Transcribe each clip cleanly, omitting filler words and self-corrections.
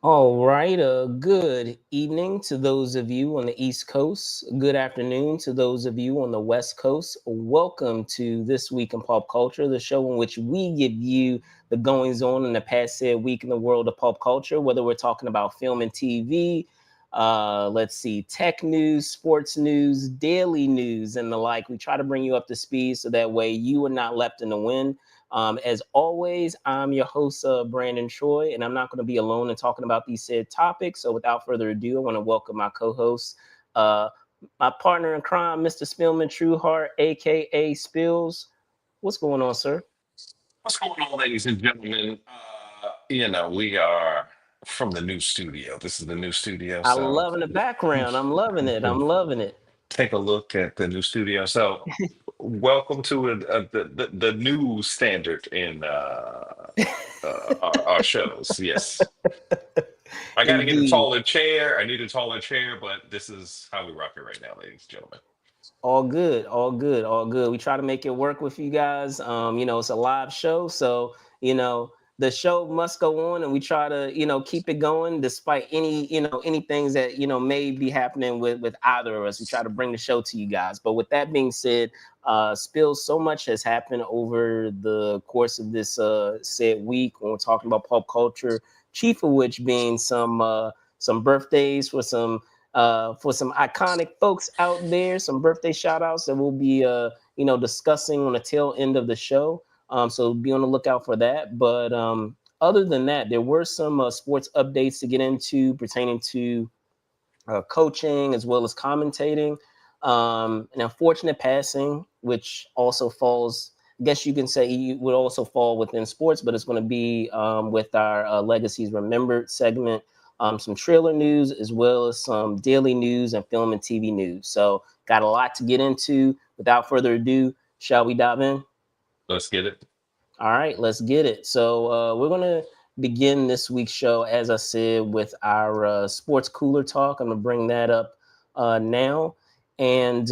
All right. Good evening to those of you on the East Coast. Good afternoon to those of you on the West Coast. Welcome to This Week in Pop Culture, the show in which we give you the goings on in the past said week in the world of pop culture, whether we're talking about film and TV, tech news, sports news, daily news, and the like. We try to bring you up to speed so that way you are not left in the wind. As always, I'm your host, Brandon Troy, and I'm not going to be alone in talking about these said topics. So without further ado, I want to welcome my co-host, uh, my partner in crime, Mr. Spillman Trueheart, a.k.a. Spills. What's going on, sir? What's going on, ladies and gentlemen? We are from the new studio. This is the new studio, I'm so loving the background. I'm loving you it. can I'm loving it. take a look at the new studio. So, welcome to the new standard in our shows. Yes, I got to get a Indeed. taller chair. I need a taller chair, but this is how we rock it right now, ladies and gentlemen. All good, all good, all good. We try to make it work with you guys. It's a live show, so the show must go on, and we try to keep it going despite any things that may be happening with either of us. We try to bring the show to you guys. But with that being said, Spill, so much has happened over the course of this said week when we're talking about pop culture. Chief of which being some birthdays for some iconic folks out there, some birthday shout outs that we'll be discussing on the tail end of the show. So be on the lookout for that. But other than that, there were some sports updates to get into pertaining to coaching as well as commentating. An unfortunate passing, which also falls, I guess you can say, you would also fall within sports, but it's going to be with our Legacies Remembered segment. Some trailer news as well as some daily news and film and TV news. So, got a lot to get into. Without further ado, shall we dive in? Let's get it. All right, let's get it. So, we're going to begin this week's show, as I said, with our sports cooler talk. I'm going to bring that up now. And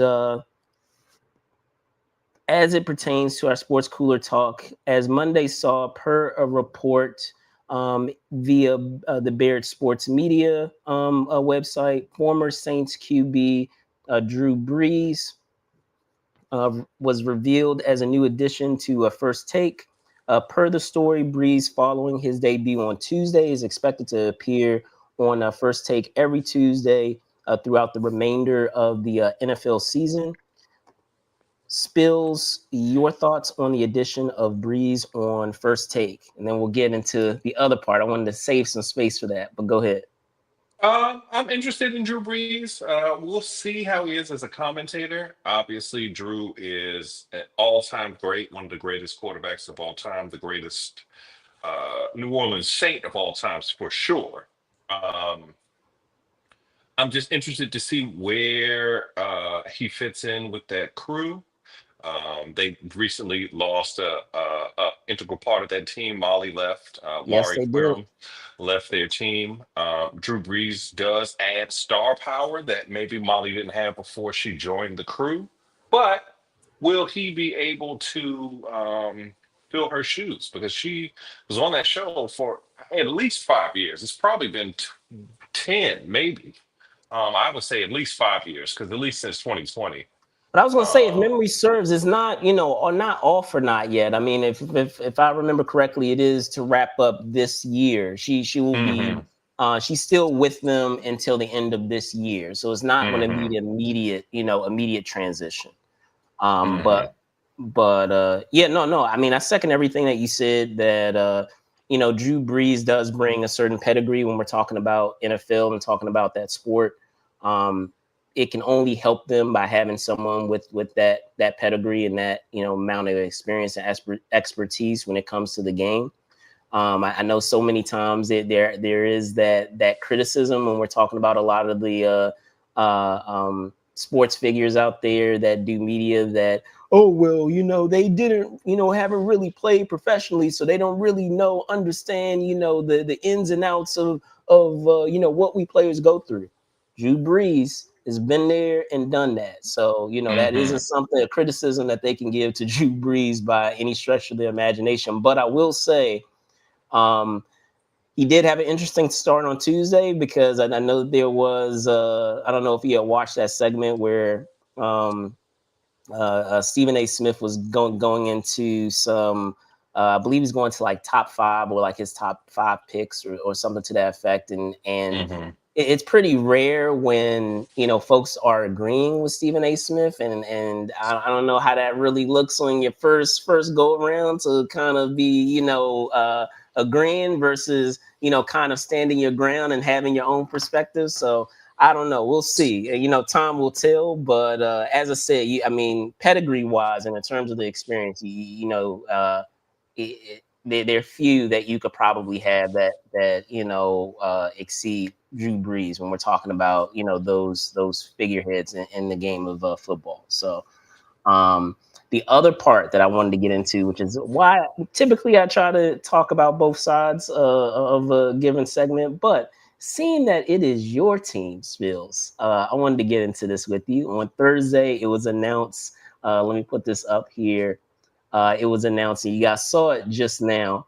as it pertains to our sports cooler talk, as Monday saw, per a report via the Baird Sports Media website, former Saints QB Drew Brees was revealed as a new addition to First Take. Per the story, Brees, following his debut on Tuesday, is expected to appear on First Take every Tuesday throughout the remainder of the NFL season. Spills, your thoughts on the addition of Brees on First Take, and then we'll get into the other part. I wanted to save some space for that, but go ahead. I'm interested in Drew Brees. We'll see how he is as a commentator. Obviously, Drew is an all-time great, one of the greatest quarterbacks of all time, the greatest New Orleans Saint of all times for sure. Um, I'm just interested to see where he fits in with that crew. They recently lost a integral part of that team. Molly left. Yes, Laurie they did. Quirrell left their team. Drew Brees does add star power that maybe Molly didn't have before she joined the crew. But will he be able to fill her shoes? Because she was on that show for at least 5 years. It's probably been 10, maybe. I would say at least 5 years, because at least since 2020. But I was going to say, if Um, memory serves, it's not, or not off or not yet. I mean, if I remember correctly, it is to wrap up this year. She will be, mhm, she's still with them until the end of this year. So it's not going to be mhm, the immediate transition. Um, mhm. but yeah, no. I mean, I second everything that you said. That Drew Brees does bring a certain pedigree when we're talking about NFL and talking about that sport. Um, it can only help them by having someone with that pedigree and that amount of experience and expertise when it comes to the game. I know so many times that there is that criticism when we're talking about a lot of the sports figures out there that do media that, oh well, they didn't haven't really played professionally, so they don't really understand the ins and outs of what we players go through. Drew Brees has been there and done that, so that isn't Mhm. something, a criticism that they can give to Drew Brees by any stretch of their imagination. But I will say, um, he did have an interesting start on Tuesday because I know there was I don't know if you had watched that segment where um, Stephen A. Smith was going into some. I believe he's going to like top five or like his top five picks or something to that effect, and Hmm. it's pretty rare when folks are agreeing with Stephen A. Smith, and I don't know how that really looks on your first go around to kind of be agreeing versus kind of standing your ground and having your own perspective. So I don't know. We'll see. Time will tell. But as I said, I mean, pedigree wise, and in terms of the experience, there are few that you could probably have that exceed Drew Brees when we're talking about those figureheads in the game of football. So the other part that I wanted to get into, which is why typically I try to talk about both sides of a given segment, but seeing that it is your team, Spills, I wanted to get into this with you. On Thursday, it was announced. Let me put this up here. It was announced, and you guys saw it just now.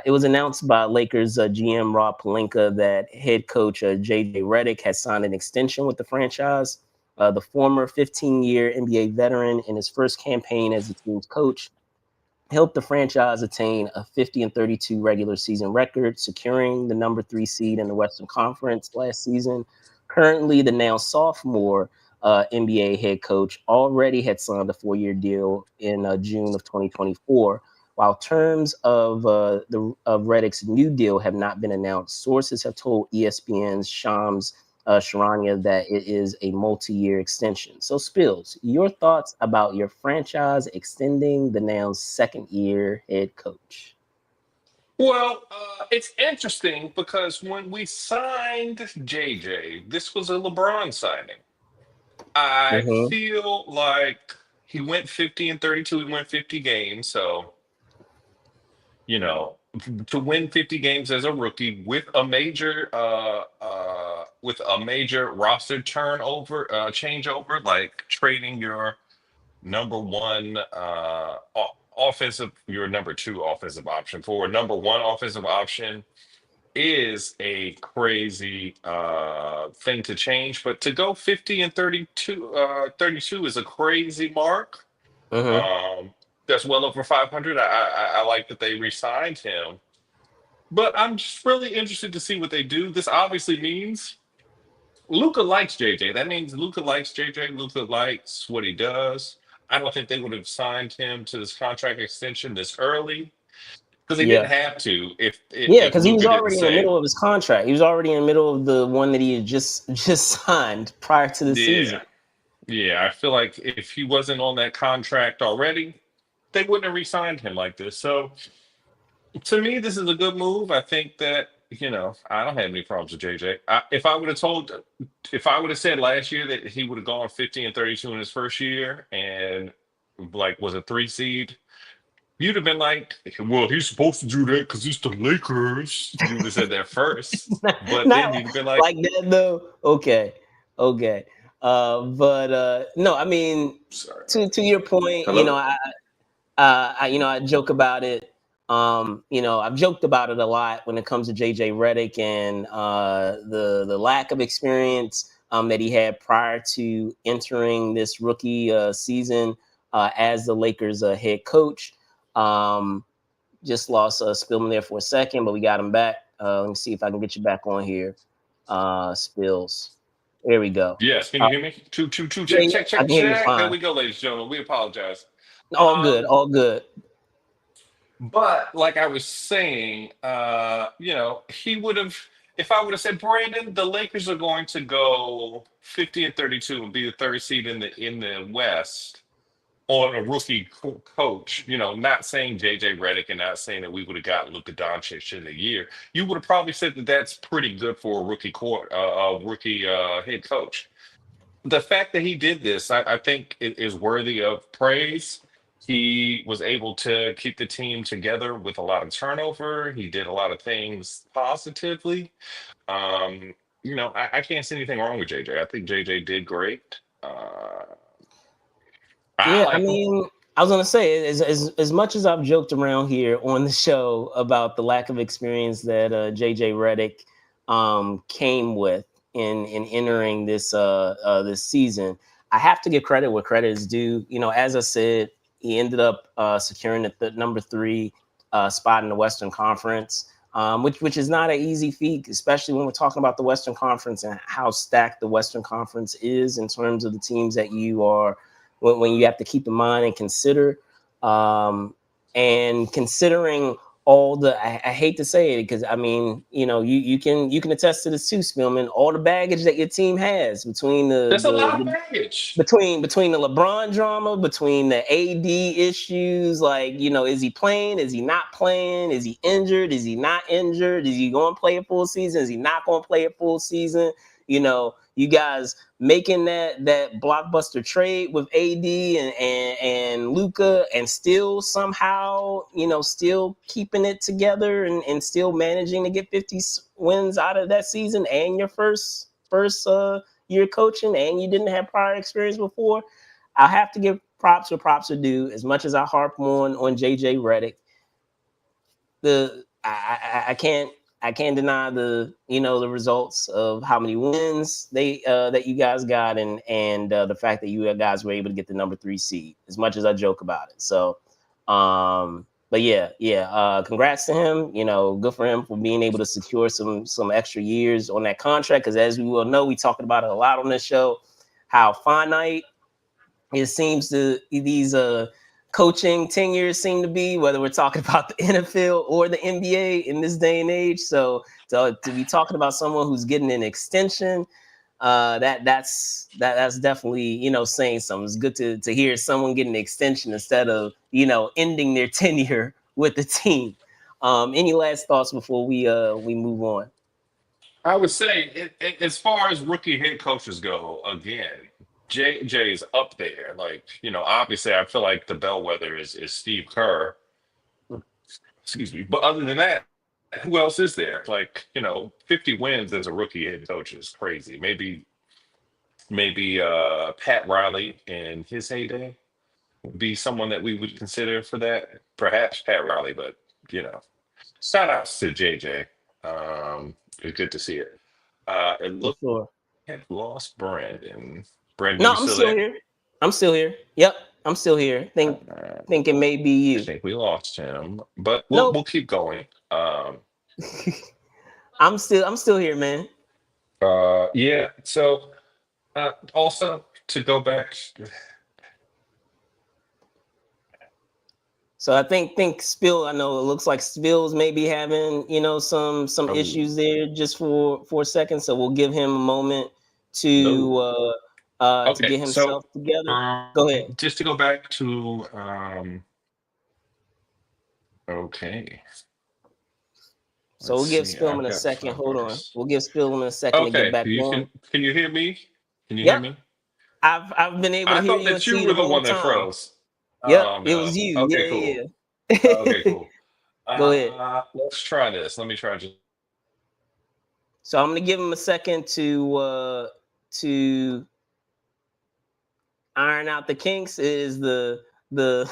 It was announced by Lakers GM Rob Pelinka that head coach JJ Redick has signed an extension with the franchise. The former 15-year NBA veteran, in his first campaign as the team's coach, helped the franchise attain a 50-32 regular season record, securing the number 3 seed in the Western Conference last season. Currently, the now sophomore NBA head coach already had signed a 4-year deal in June of 2024. While terms of Redick's new deal have not been announced, sources have told ESPN's Shams Charania that it is a multi-year extension. So, Spills, your thoughts about your franchise extending the now second-year head coach? Well, it's interesting because when we signed JJ, this was a LeBron signing. I Mm-hmm. feel like he went 50 and 32. He went 50 games. So, you know, to win 50 games as a rookie with a major roster turnover, changeover, like trading your number one offensive, your number two offensive option for a number one offensive option is a crazy thing to change. But to go 50 and 32, 32 is a crazy mark. Mm-hmm. Um, that's well over 500. I like that they re-signed him, but I'm just really interested to see what they do. This obviously means Luca likes JJ. That means Luca likes JJ. Luca likes what he does. I don't think they would have signed him to this contract extension this early because they Yeah. didn't have to Yeah, if because he was Luca didn't already in the say, middle of his contract. He was already in the middle of the one that he had just signed prior to the season. yeah, yeah. I feel like if he wasn't on that contract already, they wouldn't have re-signed him like this. So to me, this is a good move. I think that I don't have any problems with JJ. If I would have said last year that he would have gone 50 and 32 in his first year and like was a 3 seed, you'd have been like, well, he's supposed to do that because it's the Lakers. You would have said that first, but Not then you'd have been like, like that though. Okay, okay. But no, I mean, sorry. to your point, Hello? I joke about it. I've joked about it a lot when it comes to JJ Redick and the lack of experience that he had prior to entering this rookie season as the Lakers head coach. Um, just lost Spillman there for a second, but we got him back. Let me see if I can get you back on here. Spills. There we go. Yes, can Uh, you hear me? Two, yeah, check, yeah, check, I check, can hear you check. There fine. we go, ladies and gentlemen. We apologize. All good, Um, all good. But like I was saying, he would have if I would have said, Brandon, the Lakers are going to go 50 and 32 and be the third seed in the West on a rookie coach, not saying JJ Redick and not saying that we would have got Luka Doncic in a year. You would have probably said that that's pretty good for a rookie head coach. The fact that he did this, I think, it is worthy of praise. He was able to keep the team together with a lot of turnover. He did a lot of things positively. Um, I can't see anything wrong with JJ. I think JJ did great. I Yeah, I like him. mean, I was gonna say, as much as I've joked around here on the show about the lack of experience that JJ Redick came with in entering this season, I have to give credit where credit is due. You know, as I said, he ended up securing the number 3 spot in the Western Conference, which is not an easy feat, especially when we're talking about the Western Conference and how stacked the Western Conference is in terms of the teams that you are when you have to keep in mind and consider. And considering all the, I hate to say it because I mean, you know, you can attest to this too, Spillman. All the baggage that your team has between There's a lot of baggage. between the LeBron drama, between the AD issues, like, you know, is he playing? Is he not playing? Is he injured? Is he not injured? Is he going to play a full season? Is he not going to play a full season? You know, you guys making that blockbuster trade with AD and Luka, and still somehow, you know, still keeping it together and still managing to get 50 wins out of that season, and your first year coaching, and you didn't have prior experience before. I have to give props where props are due. As much as I harp on JJ Redick, I can't deny the, you know, the results of how many wins they that you guys got, and the fact that you guys were able to get the number 3 seed. As much as I joke about it, so but congrats to him. You know, good for him for being able to secure some extra years on that contract, because as we well know, we talked about it a lot on this show, how finite it seems to these coaching tenures seem to be, whether we're talking about the NFL or the NBA in this day and age. So to be talking about someone who's getting an extension, that's definitely, you know, saying something. It's good to hear someone getting an extension instead of, you know, ending their tenure with the team. Any last thoughts before we move on? I would say, as far as rookie head coaches go, again, JJ's up there. Like, you know, obviously, I feel like the bellwether is Steve Kerr. Excuse me. But other than that, who else is there? Like, you know, 50 wins as a rookie head coach is crazy. Maybe Pat Riley in his heyday would be someone that we would consider for that. Perhaps Pat Riley, but you know, shout outs to JJ. It's good to see it. It For looked sure. like we lost Brandon. Brandon, No, you I'm still still there? here. I'm still here. Yep, I'm still here. Think it may be I you. think we lost him, but we'll Nope. keep going. I'm still here, man. Yeah. So also to go back, So I think Spill. I know it looks like Spills may be having, you know, some oh issues there just for a second. So we'll give him a moment no. to Okay, get so himself together. Go ahead. just to go back to okay, So let's we'll give see. I've Spillman a got second. five Hold on. bars. We'll give Spillman a second to get Okay, back you on. can you hear me? Can you hear Yep. me? I've been able to I hear thought you and that you see you were the the whole one that time. froze. Yep. Oh It was no. you. Okay, cool. Yeah, Okay, yeah. cool. Go ahead. Let's try this. Let me try just So I'm gonna give him a second to iron out the kinks. Is the the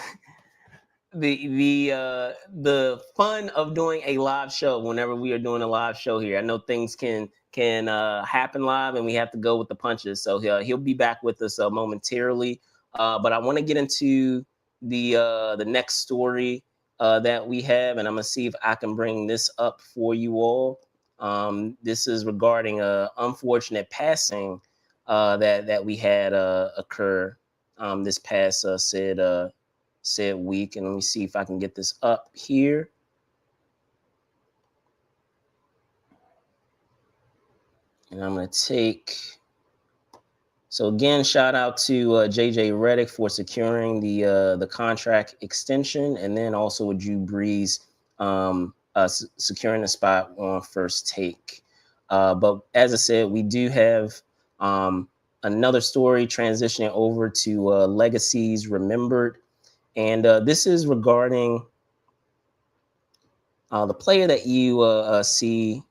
fun of doing a live show whenever we are doing a live show here. I know things can happen live, and we have to go with the punches. So he'll be back with us momentarily. But I want to get into the next story that we have, and I'm gonna see if I can bring this up for you all. This is regarding a unfortunate passing that we had occur this past said week. And let me see if I can get this up here. And I'm going to take. So again, shout out to JJ Redick for securing the contract extension, and then also with Drew Brees securing a spot on First Take. But as I said, we do have another story transitioning over to Legacies Remembered, and this is regarding the player that you see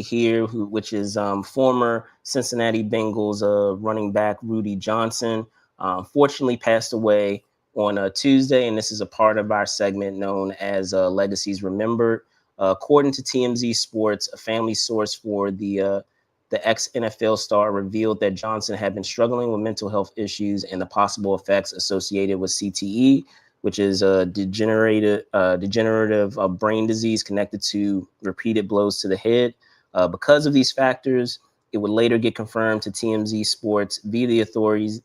here, which is former Cincinnati Bengals running back Rudi Johnson, unfortunately passed away on a Tuesday, and this is a part of our segment known as Legacies Remembered. According to TMZ Sports, a family source for the ex NFL star revealed that Johnson had been struggling with mental health issues and the possible effects associated with CTE, which is a degenerative brain disease connected to repeated blows to the head. Because of these factors, it would later get confirmed to TMZ Sports via the authorities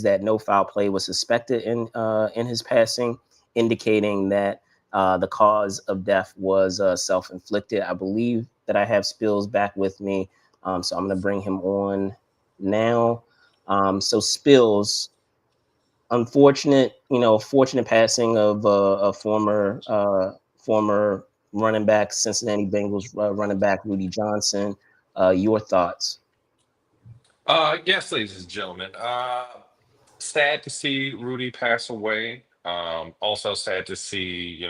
that no foul play was suspected in his passing, indicating that the cause of death was self-inflicted. I believe that I have Spills back with me, so I'm going to bring him on now. So Spills, fortunate passing of a former running back, Cincinnati Bengals running back Rudi Johnson. Your thoughts? Yes, ladies and gentlemen. Sad to see Rudy pass away. Also sad to see,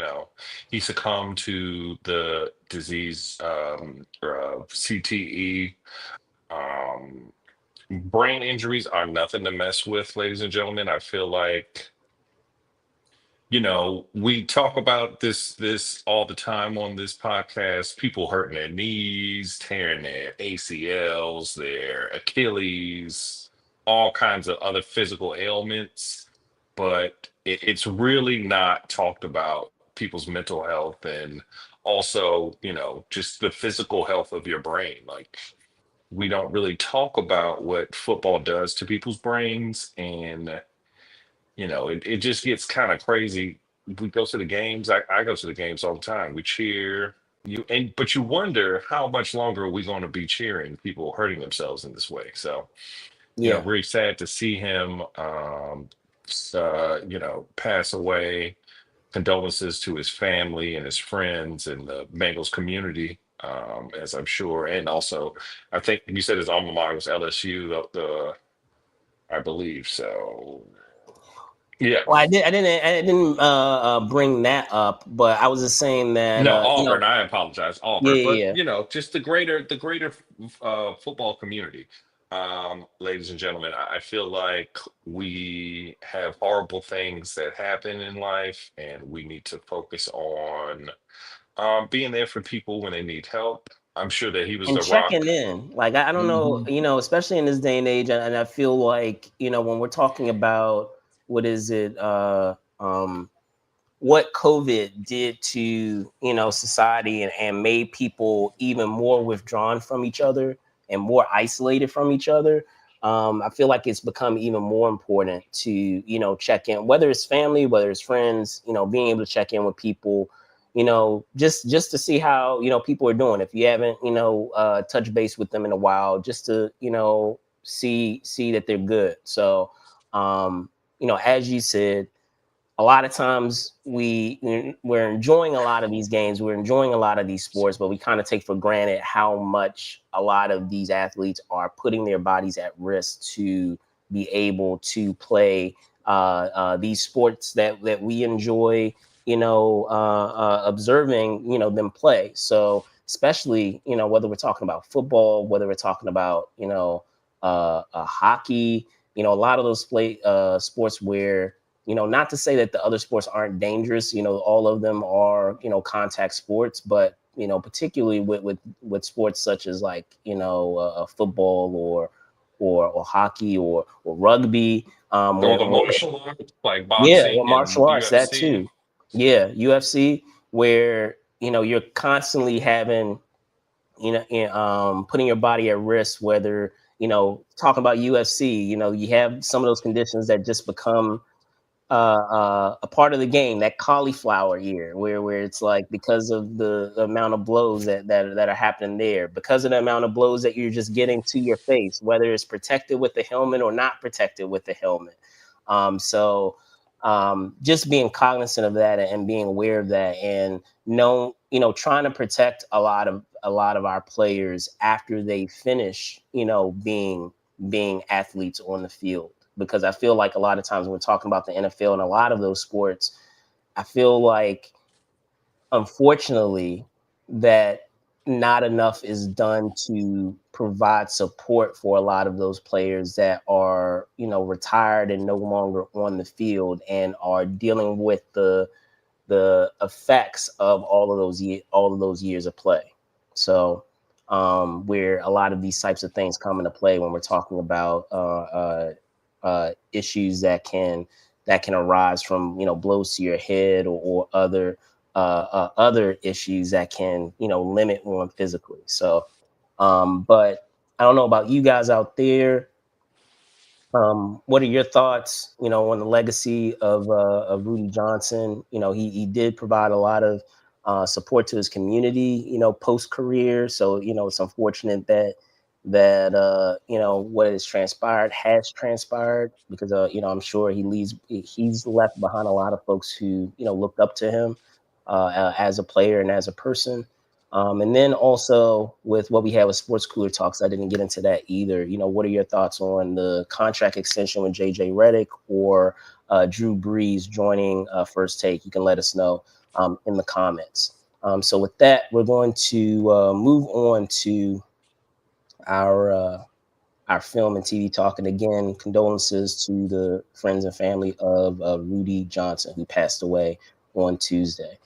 he succumbed to the disease, CTE. Um, Brain injuries are nothing to mess with, ladies and gentlemen. I feel like, we talk about this all the time on this podcast. People hurting their knees, tearing their ACLs, their Achilles, all kinds of other physical ailments, but it's really not talked about people's mental health, and also, just the physical health of your brain. Like, we don't really talk about what football does to people's brains, and it just gets kind of crazy. We go to the games. I go to the games all the time. We cheer. But you wonder, how much longer are we going to be cheering people hurting themselves in this way? So, Yeah. very sad to see him, pass away. Condolences to his family and his friends and the Bengals community, as I'm sure. And also, I think you said his alma mater was LSU, I believe so. Yeah. Well, I didn't bring that up, but I was just saying that No, Auburn. I apologize, yeah, Auburn. But yeah, just the greater football community, ladies and gentlemen. I feel like we have horrible things that happen in life, and we need to focus on being there for people when they need help. I'm sure that he was and the checking rock. in. Like I don't know, Hmm. especially in this day and age, and I feel like when we're talking about what is it, what COVID did to society and made people even more withdrawn from each other and more isolated from each other. I feel like it's become even more important to check in, whether it's family, whether it's friends. Being able to check in with people. Just to see how people are doing. If you haven't touched base with them in a while, just to see that they're good. So as you said, a lot of times we're enjoying a lot of these games, we're enjoying a lot of these sports, but we kind of take for granted how much a lot of these athletes are putting their bodies at risk to be able to play these sports that we enjoy, observing, them play. So especially, whether we're talking about football, whether we're talking about, hockey, a lot of those sports where not to say that the other sports aren't dangerous. All of them are, contact sports, but particularly with sports such as like football or hockey or rugby. Or the martial arts like Yeah, or boxing martial and arts, that UFC. too. Yeah, UFC, where you're constantly having putting your body at risk. Whether talking about UFC, you have some of those conditions that just become a part of the game, that cauliflower ear, where it's like because of the amount of blows that are happening there, because of the amount of blows that you're just getting to your face, whether it's protected with the helmet or not protected with the helmet. So just being cognizant of that and being aware of that, and trying to protect a lot of our players after they finish, being athletes on the field, because I feel like a lot of times when we're talking about the NFL and a lot of those sports, I feel like unfortunately that not enough is done to provide support for a lot of those players that are, retired and no longer on the field and are dealing with the effects of all of those years of play. So, where a lot of these types of things come into play when we're talking about issues that can arise from blows to your head, or other issues that can limit one physically. So, but I don't know about you guys out there. What are your thoughts, on the legacy of Rudi Johnson? He did provide a lot of support to his community, post career. So, it's unfortunate that what has transpired, because I'm sure he's left behind a lot of folks who looked up to him as a player and as a person. And then also with what we had with Sports Cooler Talks, I didn't get into that either. What are your thoughts on the contract extension with JJ Redick, or Drew Brees joining First Take? You can let us know in the comments. So with that, we're going to move on to our film and TV talk. And again, condolences to the friends and family of Rudi Johnson, who passed away on Tuesday.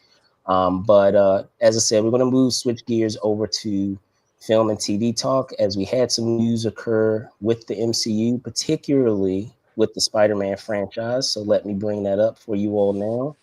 But as I said, we're going to switch gears over to film and TV talk, as we had some news occur with the MCU, particularly with the Spider-Man franchise. So let me bring that up for you all now.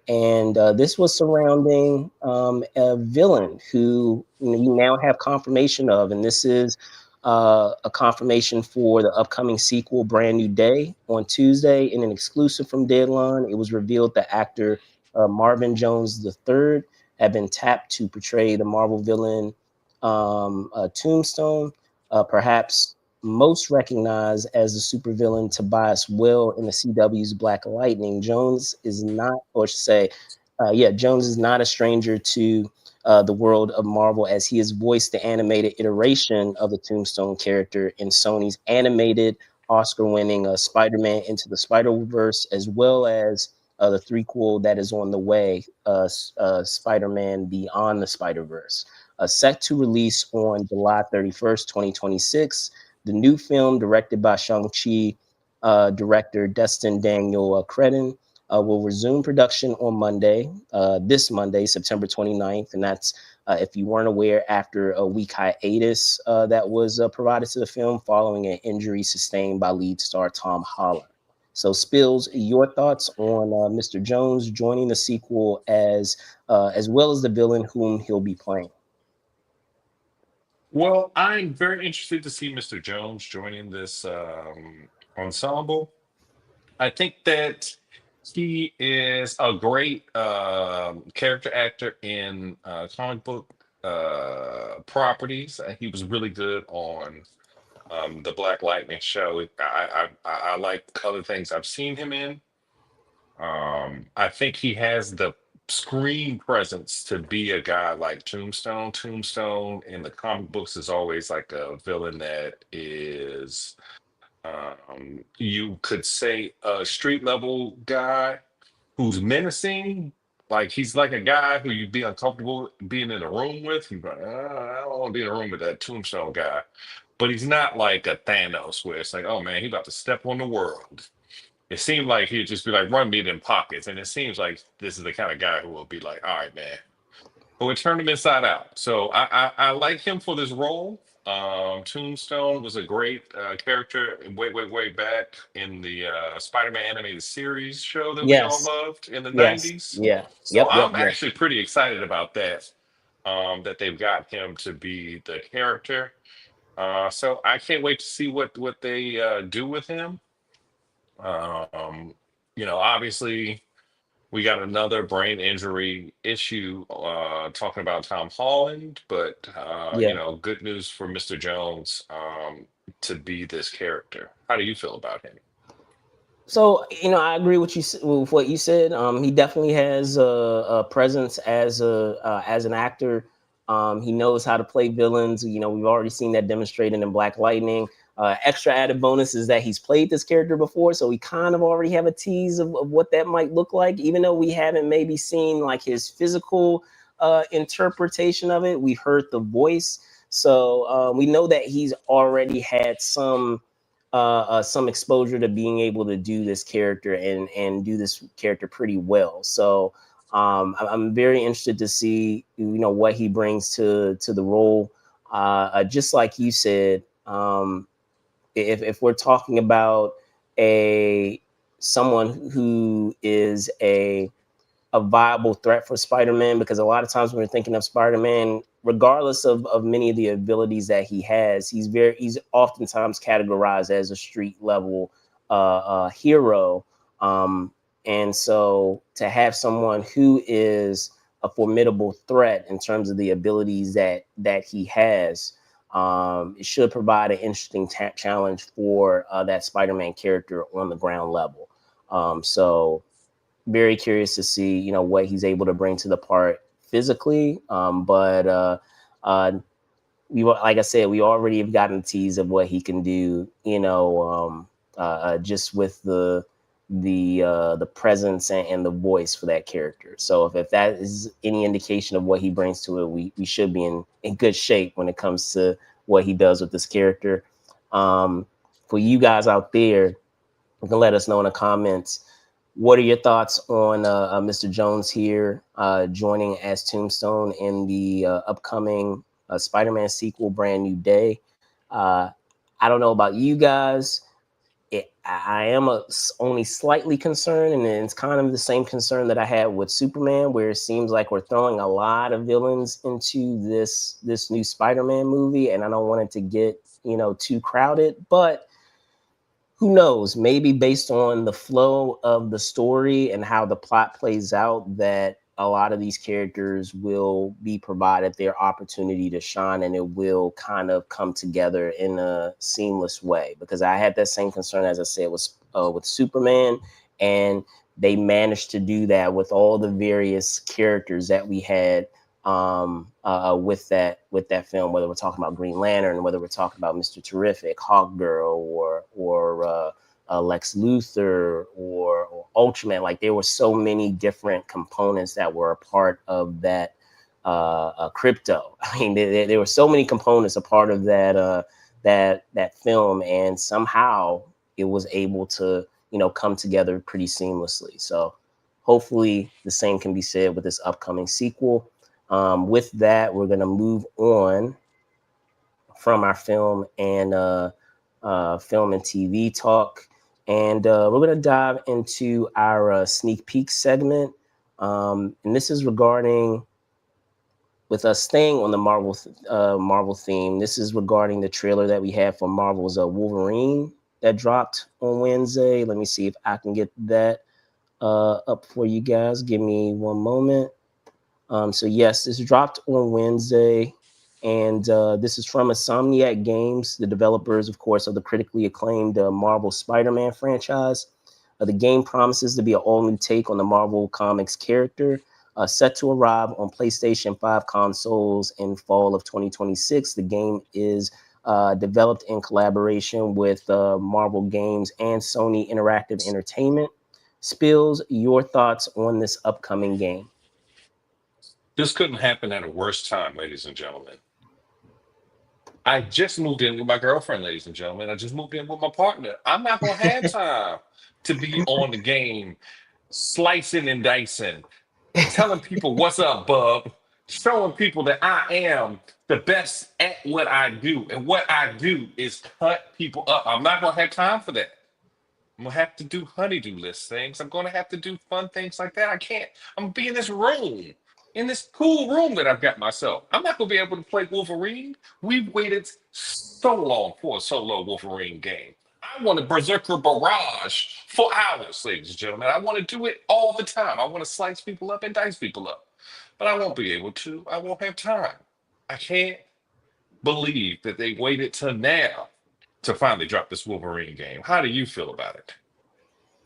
And this was surrounding a villain who we now have confirmation of, and this is a confirmation for the upcoming sequel, Brand New Day, on Tuesday. In an exclusive from Deadline, it was revealed that actor Marvin Jones III had been tapped to portray the Marvel villain Tombstone, perhaps most recognized as the supervillain Tobias Will in the CW's Black Lightning. Jones is not, or should say, Jones is not a stranger to the world of Marvel, as he has voiced the animated iteration of the Tombstone character in Sony's animated Oscar-winning Spider-Man Into the Spider-Verse, as well as the threequel that is on the way, Spider-Man Beyond the Spider-Verse. Set to release on July 31st, 2026. The new film, directed by Shang-Chi director Destin Daniel Cretton, will resume production on this Monday, September 29th. And that's, if you weren't aware, after a week hiatus that was provided to the film following an injury sustained by lead star Tom Holland. So, Spills, your thoughts on Mr. Jones joining the sequel, as well as the villain whom he'll be playing? Well, I'm very interested to see Mr. Jones joining this ensemble. I think that he is a great character actor in comic book properties. He was really good on the Black Lightning show. I like other things I've seen him in. I think he has the screen presence to be a guy like Tombstone. Tombstone in the comic books is always like a villain that is, you could say, a street level guy who's menacing. Like he's like a guy who you'd be uncomfortable being in a room with. You'd be like, I don't want to be in a room with that Tombstone guy. But he's not like a Thanos where it's like, oh man, he about to step on the world. It seemed like he'd just be like, run me them pockets. And it seems like this is the kind of guy who will be like, all right, man. But we turned him inside out. So I like him for this role. Tombstone was a great character way back in the Spider-Man animated series show that we all Yes, loved in the yes, 90s. yeah, So yep, I'm yep, yep. actually pretty excited about that. That they've got him to be the character. So I can't wait to see what they do with him. Um, obviously, we got another brain injury issue talking about Tom Holland, but Yeah. good news for Mr. Jones to be this character. How do you feel about him? So, I agree with what you said. He definitely has a presence as an actor. He knows how to play villains. We've already seen that demonstrated in Black Lightning. Extra added bonus is that he's played this character before, so we kind of already have a tease of what that might look like, even though we haven't maybe seen like his physical interpretation of it. We heard the voice, so we know that he's already had some exposure to being able to do this character and do this character pretty well. So I'm very interested to see what he brings to the role. Just like you said, if we're talking about a someone who is a viable threat for Spider-Man, because a lot of times when we're thinking of Spider-Man, regardless of many of the abilities that he has, he's oftentimes categorized as a street level hero. And so to have someone who is a formidable threat in terms of the abilities that he has, it should provide an interesting challenge for that Spider-Man character on the ground level. So very curious to see what he's able to bring to the part physically. But like I said, we already have gotten a tease of what he can do. Just with the presence and the voice for that character. So if that is any indication of what he brings to it, we should be in good shape when it comes to what he does with this character. For you guys out there, you can let us know in the comments. What are your thoughts on Mr. Jones here joining as Tombstone in the upcoming Spider-Man sequel, Brand New Day? I don't know about you guys. I am only slightly concerned, and it's kind of the same concern that I had with Superman, where it seems like we're throwing a lot of villains into this new Spider-Man movie, and I don't want it to get too crowded, but who knows? Maybe based on the flow of the story and how the plot plays out, that a lot of these characters will be provided their opportunity to shine, and it will kind of come together in a seamless way. Because I had that same concern, as I said, with Superman, and they managed to do that with all the various characters that we had with that film, whether we're talking about Green Lantern, whether we're talking about Mr. Terrific, Hawkgirl, or Lex Luthor, or Ultraman. Like, there were so many different components that were a part of that crypto. I mean, there were so many components a part of that film, and somehow it was able to come together pretty seamlessly. So hopefully the same can be said with this upcoming sequel. With that, we're going to move on from our film and TV talk, and we're going to dive into our sneak peek segment. And this is regarding, with us staying on the Marvel theme. This is regarding the trailer that we had for Marvel's Wolverine that dropped on Wednesday. Let me see if I can get that up for you guys. Give me one moment. So yes, this dropped on Wednesday, and this is from Insomniac Games, the developers, of course, of the critically acclaimed Marvel Spider-Man franchise. The game promises to be an all-new take on the Marvel Comics character, set to arrive on PlayStation 5 consoles in fall of 2026. The game is developed in collaboration with Marvel Games and Sony Interactive Entertainment. Spills, your thoughts on this upcoming game? This couldn't happen at a worse time, ladies and gentlemen. I just moved in with my girlfriend, ladies and gentlemen. I just moved in with my partner. I'm not gonna have time to be on the game, slicing and dicing, telling people what's up, bub, showing people that I am the best at what I do. And what I do is cut people up. I'm not gonna have time for that. I'm gonna have to do honeydew list things. I'm gonna have to do fun things like that. I can't. I'm gonna be in this room, in this cool room that I've got myself. I'm not gonna be able to play Wolverine. We've waited so long for a solo Wolverine game. I want a Berserker barrage for hours, ladies and gentlemen. I want to do it all the time. I want to slice people up and dice people up. But I won't be able to. I won't have time. I can't believe that they waited till now to finally drop this Wolverine game. How do you feel about it?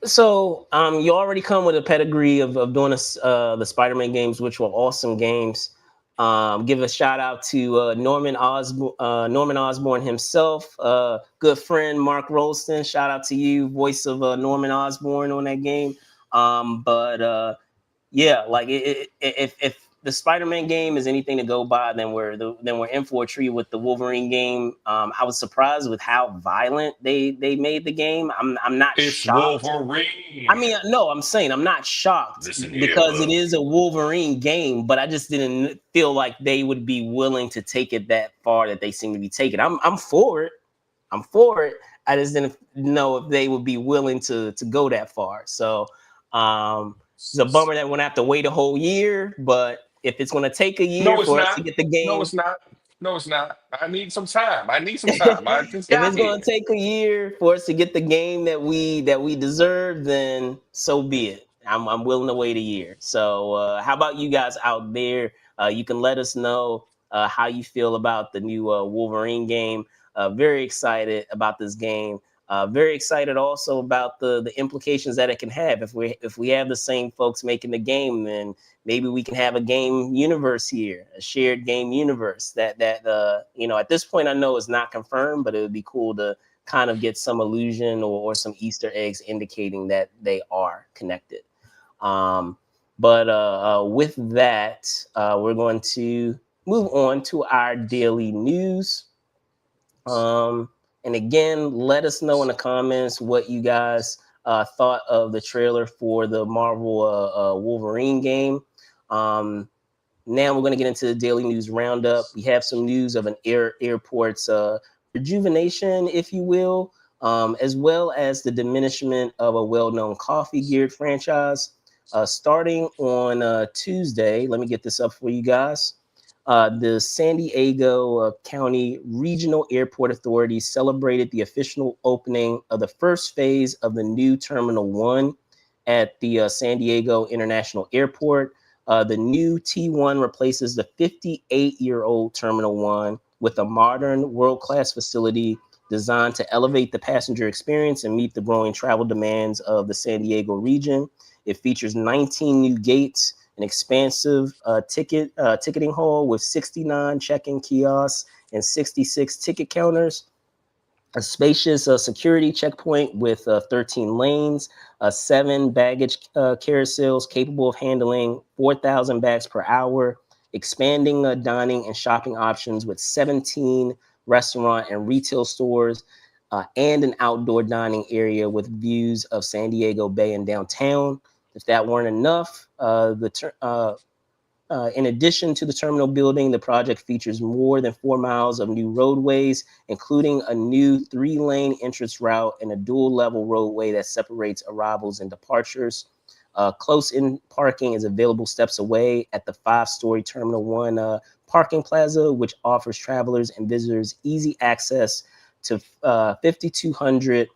So you already come with a pedigree of doing the Spider-Man games, which were awesome games. Give a shout out to Norman Osborn himself, good friend Mark Rolston. Shout out to you, voice of Norman Osborn on that game. But yeah, like if the Spider-Man game is anything to go by, then we're in for a treat with the Wolverine game. I was surprised with how violent they made the game. I'm not It's shocked. I Wolverine. mean, no, I'm saying I'm not shocked Listen here, because it bub. is a Wolverine game, but I just didn't feel like they would be willing to take it that far that they seem to be taking. I'm for it. I'm for it. I just didn't know if they would be willing to go that far. So it's a bummer that we're gonna have to wait a whole year. But if it's gonna take a year No, it's for us to not. get the No, game, it's not. No, it's not. I need some time. I need some time. I if just got it's gonna here. take a year for us to get the game that we deserve, then so be it. I'm willing to wait a year. So how about you guys out there? You can let us know how you feel about the new Wolverine game. Very excited about this game. Very excited also about the implications that it can have if we have the same folks making the game, then maybe we can have a game universe here, a shared game universe that at this point I know is not confirmed, but it would be cool to kind of get some illusion or some Easter eggs indicating that they are connected. Um, but with that, we're going to move on to our daily news. And again, let us know in the comments what you guys thought of the trailer for the Marvel Wolverine game. Um, Now we're going to get into the daily news roundup. We have some news of an airport's rejuvenation, if you will, as well as the diminishment of a well-known coffee-geared franchise. Starting on Tuesday, let me get this up for you guys. The San Diego County Regional Airport Authority celebrated the official opening of the first phase of the new Terminal 1 at the San Diego International Airport. The new T1 replaces the 58-year-old Terminal 1 with a modern, world-class facility designed to elevate the passenger experience and meet the growing travel demands of the San Diego region. It features 19 new gates, an expansive ticketing hall with 69 check-in kiosks and 66 ticket counters, a spacious security checkpoint with 13 lanes, 7 baggage carousels capable of handling 4,000 bags per hour, expanding dining and shopping options with 17 restaurant and retail stores, and an outdoor dining area with views of San Diego Bay and downtown. If that weren't enough, in addition to the terminal building, the project features more than 4 miles of new roadways, including a new 3-lane entrance route and a dual-level roadway that separates arrivals and departures. Close-in parking is available steps away at the 5-story Terminal 1 parking plaza, which offers travelers and visitors easy access to 5,200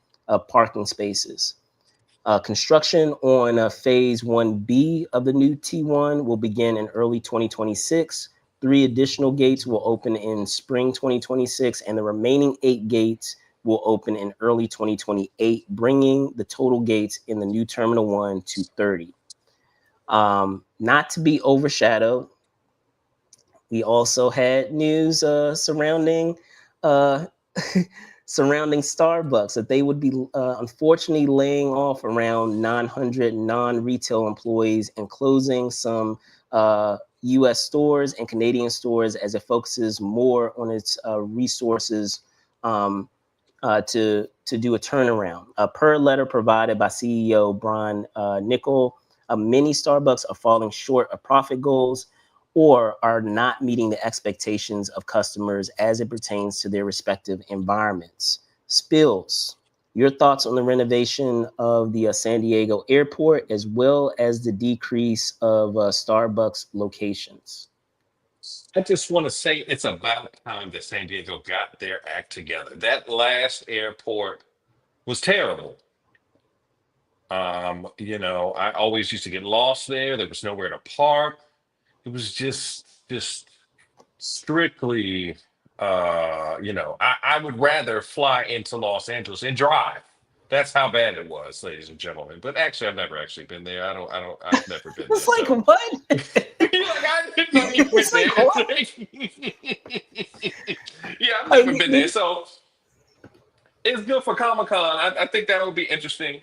parking spaces. Construction on Phase 1B of the new T1 will begin in early 2026. 3 additional gates will open in spring 2026, and the remaining 8 gates will open in early 2028, bringing the total gates in the new Terminal 1 to 30. Not to be overshadowed, we also had news surrounding uh, surrounding Starbucks that they would be unfortunately laying off around 900 non-retail employees and closing some U.S. stores and Canadian stores as it focuses more on its resources to do a turnaround. Per letter provided by CEO Brian Nickel, many Starbucks are falling short of profit goals or are not meeting the expectations of customers as it pertains to their respective environments. Spills, your thoughts on the renovation of the San Diego airport, as well as the decrease of Starbucks locations? I just want to say it's about time that San Diego got their act together. That last airport was terrible. I always used to get lost there. There was nowhere to park. It was just strictly I would rather fly into Los Angeles and drive. That's how bad it was, ladies and gentlemen. But actually I've never actually been there. I've never been there. It's like So what? you're like, I've never even been It's like what? there. Yeah, I've Like, never been there. So It's good for Comic Con. I think that would be interesting.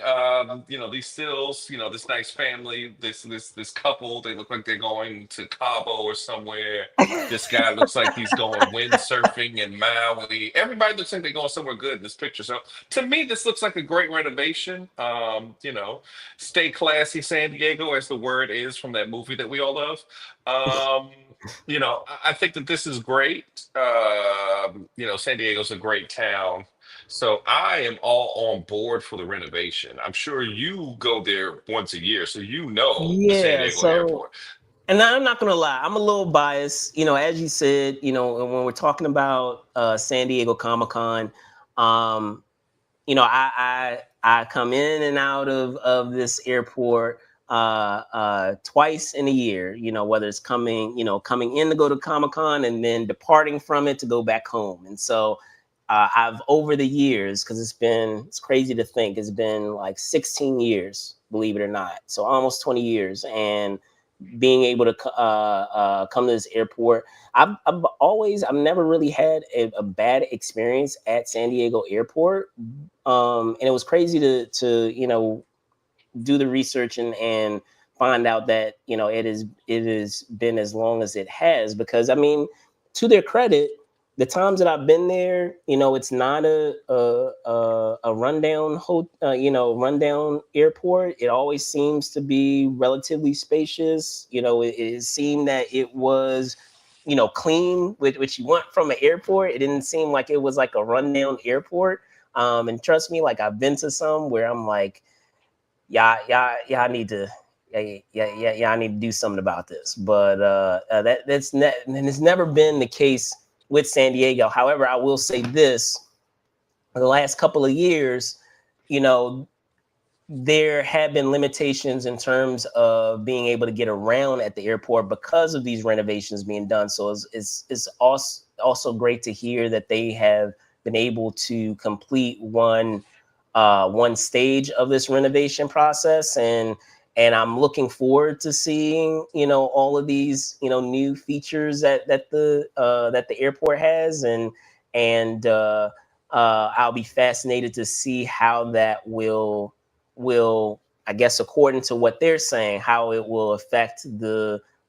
These stills, this nice family, this couple, they look like they're going to Cabo or somewhere. This guy looks like he's going windsurfing in Maui. Everybody looks like they're going somewhere good in this picture. So to me, this looks like a great renovation. Stay classy, San Diego, as the word is from that movie that we all love. Um, I think that this is great. San Diego's a great town. So I am all on board for the renovation. I'm sure you go there once a year, so you know the San Yeah. Diego So, airport. and I'm not gonna lie, I'm a little biased. As you said, and when we're talking about San Diego Comic Con, um, I come in and out of this airport twice in a year. Whether it's coming in to go to Comic Con and then departing from it to go back home. And so I've over the years, because it's crazy to think it's been like 16 years, believe it or not. So almost 20 years, and being able to come to this airport. I've never really had a bad experience at San Diego Airport, and it was crazy to do the research and find out that it has been as long as it has, because I mean, to their credit, the times that I've been there, it's not a rundown rundown airport. It always seems to be relatively spacious. It seemed that it was clean, which you want from an airport. It didn't seem like it was like a rundown airport. And trust me, like I've been to some where I'm like, yeah, I need to, yeah, I need to do something about this. But and it's never been the case with San Diego. However, I will say this: the last couple of years, you know, there have been limitations in terms of being able to get around at the airport because of these renovations being done. So it's also great to hear that they have been able to complete one stage of this renovation process, and I'm looking forward to seeing all of these new features that the airport has, and I'll be fascinated to see how that will, I guess, according to what they're saying, how it will affect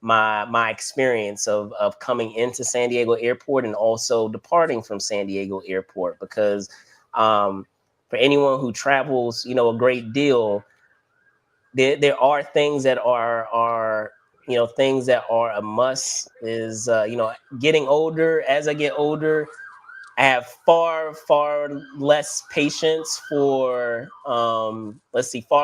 my experience of coming into San Diego Airport and also departing from San Diego Airport. Because for anyone who travels a great deal, there are things that are things that are a must. Is getting older. As I get older, I have far less patience for far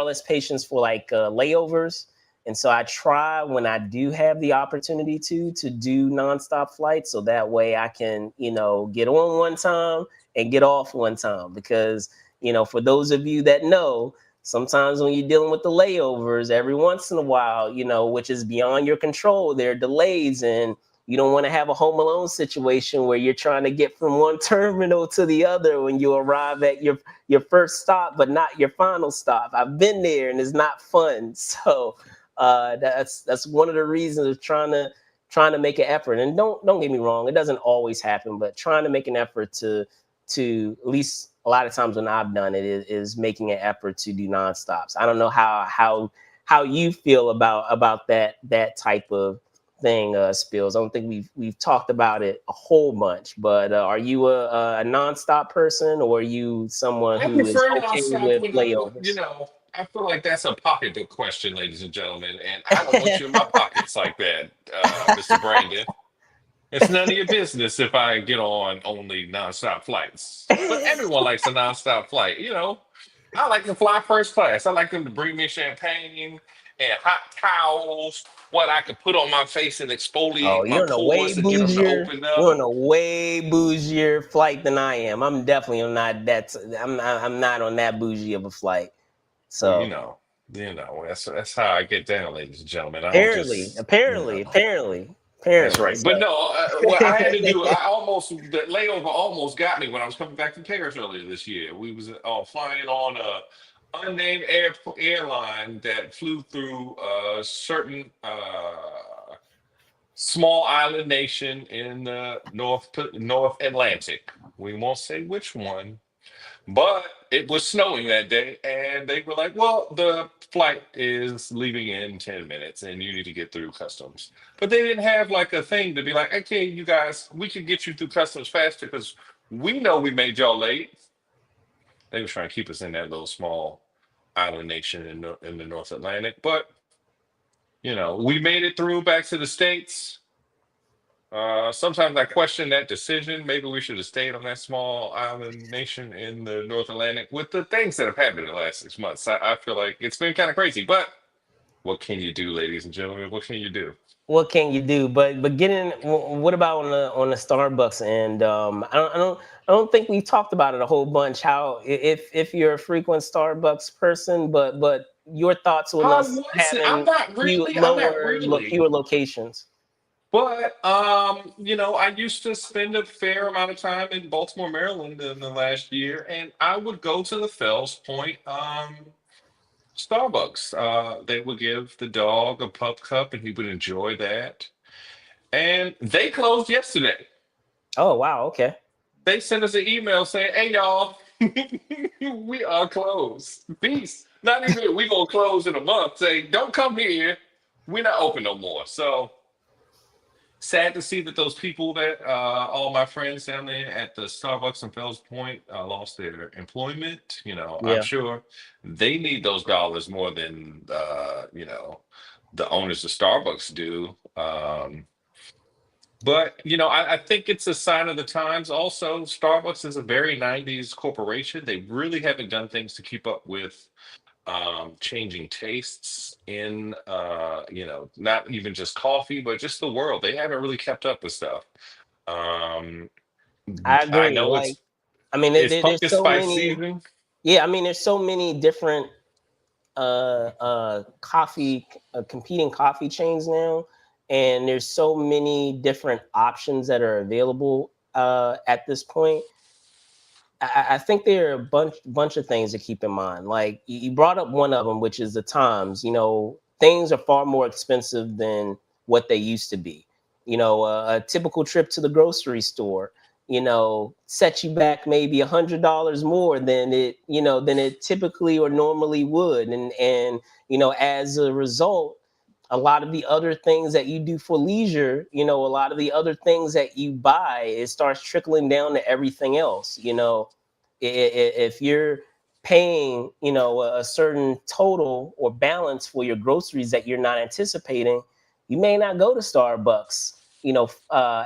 less patience for like layovers, and so I try, when I do have the opportunity to do nonstop flights, so that way I can get on one time and get off one time. Because for those of you that know, sometimes when you're dealing with the layovers, every once in a while, which is beyond your control, there are delays, and you don't want to have a Home Alone situation where you're trying to get from one terminal to the other when you arrive at your first stop, but not your final stop. I've been there, and it's not fun. So that's one of the reasons of trying to make an effort. And don't get me wrong, it doesn't always happen, but trying to make an effort to at least a lot of times when I've done it is making an effort to do nonstops. I don't know how you feel about that type of thing, Spills. I don't think we've talked about it a whole bunch, but are you a nonstop person, or are you someone I who is prefer okay nonstop with when layovers? I feel like that's a pocketbook question, ladies and gentlemen, and I don't want you in my pockets like that, Mr. Brandon. It's none of your business if I get on only nonstop flights. But everyone likes a nonstop flight. I like to fly first class. I like them to bring me champagne and hot towels, what I could put on my face and Oh, exfoliate my you're on a way pores to get them to bougier. open You're up. on a way bougier flight than I am. I'm definitely not that. I'm not on that bougie of a flight. Well, So that's how I get down, ladies and gentlemen. I don't apparently, just, apparently, apparently, that's apparently. right. But So no, what I had to do, the layover almost got me when I was coming back from Paris earlier this year. We was flying on a unnamed airline that flew through a certain small island nation in the North Atlantic. We won't say which one, But it was snowing that day, and they were like, "Well, the flight is leaving in 10 minutes, and you need to get through customs." But they didn't have like a thing to be like, "Okay, you guys, we can get you through customs faster because we know we made y'all late." They were trying to keep us in that little small island nation in the North Atlantic, but we made it through back to the states. Sometimes I question that decision. Maybe we should have stayed on that small island nation in the North Atlantic with the things that have happened in the last 6 months. I feel like it's been kind of crazy, but what can you do, ladies and gentlemen? What can you do? What can you do? But getting what about on the Starbucks end? I don't think we talked about it a whole bunch. How if you're a frequent Starbucks person, but your thoughts on I us wasn't. I'm having not really. I'm not really. fewer locations. But I used to spend a fair amount of time in Baltimore, Maryland in the last year, and I would go to the Fells Point Starbucks. They would give the dog a pup cup, and he would enjoy that. And they closed yesterday. Oh wow, okay. They sent us an email saying, "Hey y'all, we are closed. Peace. Not even we gonna close in a month. Say, don't come here. We're not open no more." So sad to see that those people that all my friends down there at the Starbucks in Fells Point lost their employment. I'm Yeah, sure they need those dollars more than the owners of Starbucks do. But I think it's a sign of the times. Also, Starbucks is a very '90s corporation. They really haven't done things to keep up with changing tastes in not even just coffee, but just the world. They haven't really kept up with stuff. Um, I I agree. know Like, it's I mean, it's there's pumpkin so spice many. season. Yeah, I mean, there's so many different coffee competing coffee chains now, and there's so many different options that are available at this point. I think there are a bunch of things to keep in mind. Like you brought up one of them, which is the times. Things are far more expensive than what they used to be. A typical trip to the grocery store, sets you back maybe $100 more than it typically or normally would, and as a result, a lot of the other things that you do for leisure, a lot of the other things that you buy, it starts trickling down to everything else. If you're paying, a certain total or balance for your groceries that you're not anticipating, you may not go to Starbucks,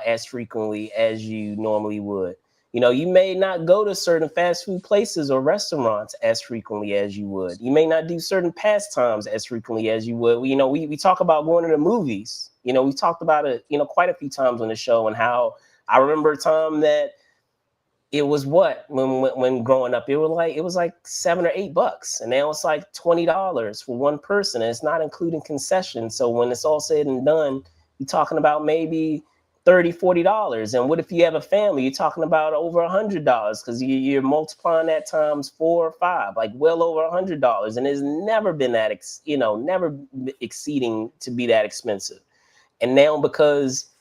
as frequently as you normally would. You may not go to certain fast food places or restaurants as frequently as you would. You may not do certain pastimes as frequently as you would. We talk about going to the movies. We talked about it, quite a few times on the show, and how I remember a time that it was what when growing up, it was like $7 or $8, and now it's like $20 for one person, and it's not including concessions. So when it's all said and done, you're talking about maybe $30, $40. And what if you have a family? You're talking about over $100 because you're multiplying that times 4 or 5, like well over $100. And it's never been that never exceeding to be that expensive. And now, because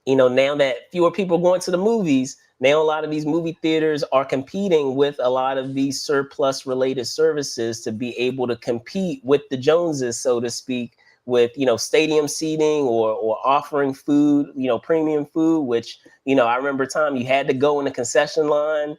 now that fewer people are going to the movies, now a lot of these movie theaters are competing with a lot of these surplus related services to be able to compete with the Joneses, so to speak, with stadium seating, or offering food, premium food, which I remember a time you had to go in the concession line.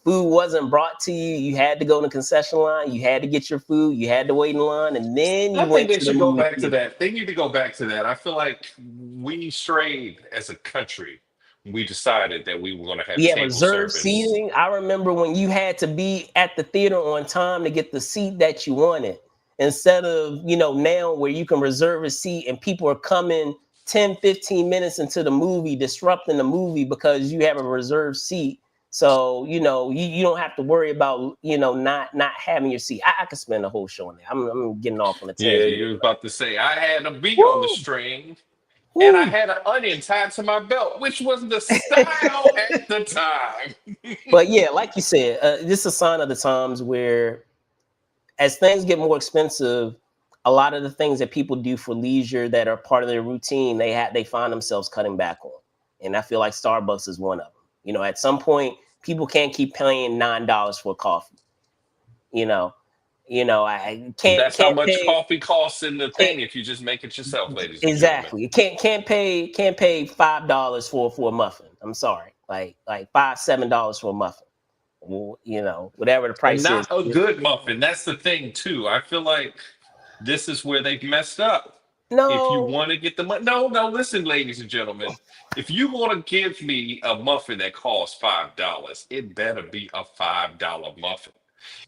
Food wasn't brought to you. You had to go in the concession line. You had to get your food. You had to wait in line, and then I you think went they to the should go movie back to theater. that. They need to go back to that. I feel like we strayed as a country. We decided that we were going to have Yeah, table reserved service. seating. I remember when you had to be at the theater on time to get the seat that you wanted, instead of, now where you can reserve a seat and people are coming 10, 15 minutes into the movie, disrupting the movie because you have a reserved seat. So, you don't have to worry about, not having your seat. I could spend the whole show on that. I'm getting off on a Yeah, tangent. you was about to say I had a bee on the Woo, string and I woo. had an onion tied to my belt, which was the style at the time. But yeah, like you said, this is a sign of the times where, as things get more expensive, a lot of the things that people do for leisure that are part of their routine, they find themselves cutting back on. And I feel like Starbucks is one of them. At some point, people can't keep paying $9 for coffee. You know, I That's how can't much pay. coffee costs in the Can't, thing if you just make it yourself, ladies and gentlemen. exactly. Can't pay $5 for a muffin. I'm sorry, like $5-7 for a muffin. Well, whatever the And price is. not a good muffin. That's the thing too. I feel like this is where they've messed up. If you No, want to get the money, no, no. Listen, ladies and gentlemen. If you want to give me a muffin that costs $5, it better be a $5 muffin.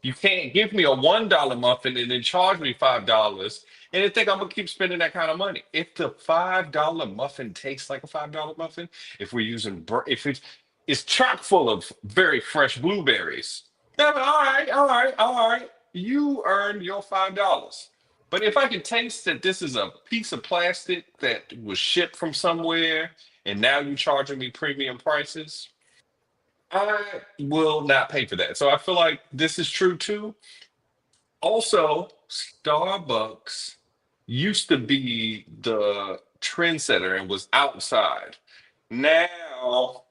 You can't give me a $1 muffin and then charge me $5 and then think I'm gonna keep spending that kind of money. If the $5 muffin tastes like a $5 muffin, if we're using if it's chock full of very fresh blueberries, then all right, all right, all right. You earned your $5. But if I can taste that this is a piece of plastic that was shipped from somewhere and now you're charging me premium prices, I will not pay for that. So I feel like this is true too. Also, Starbucks used to be the trendsetter and was outside. Now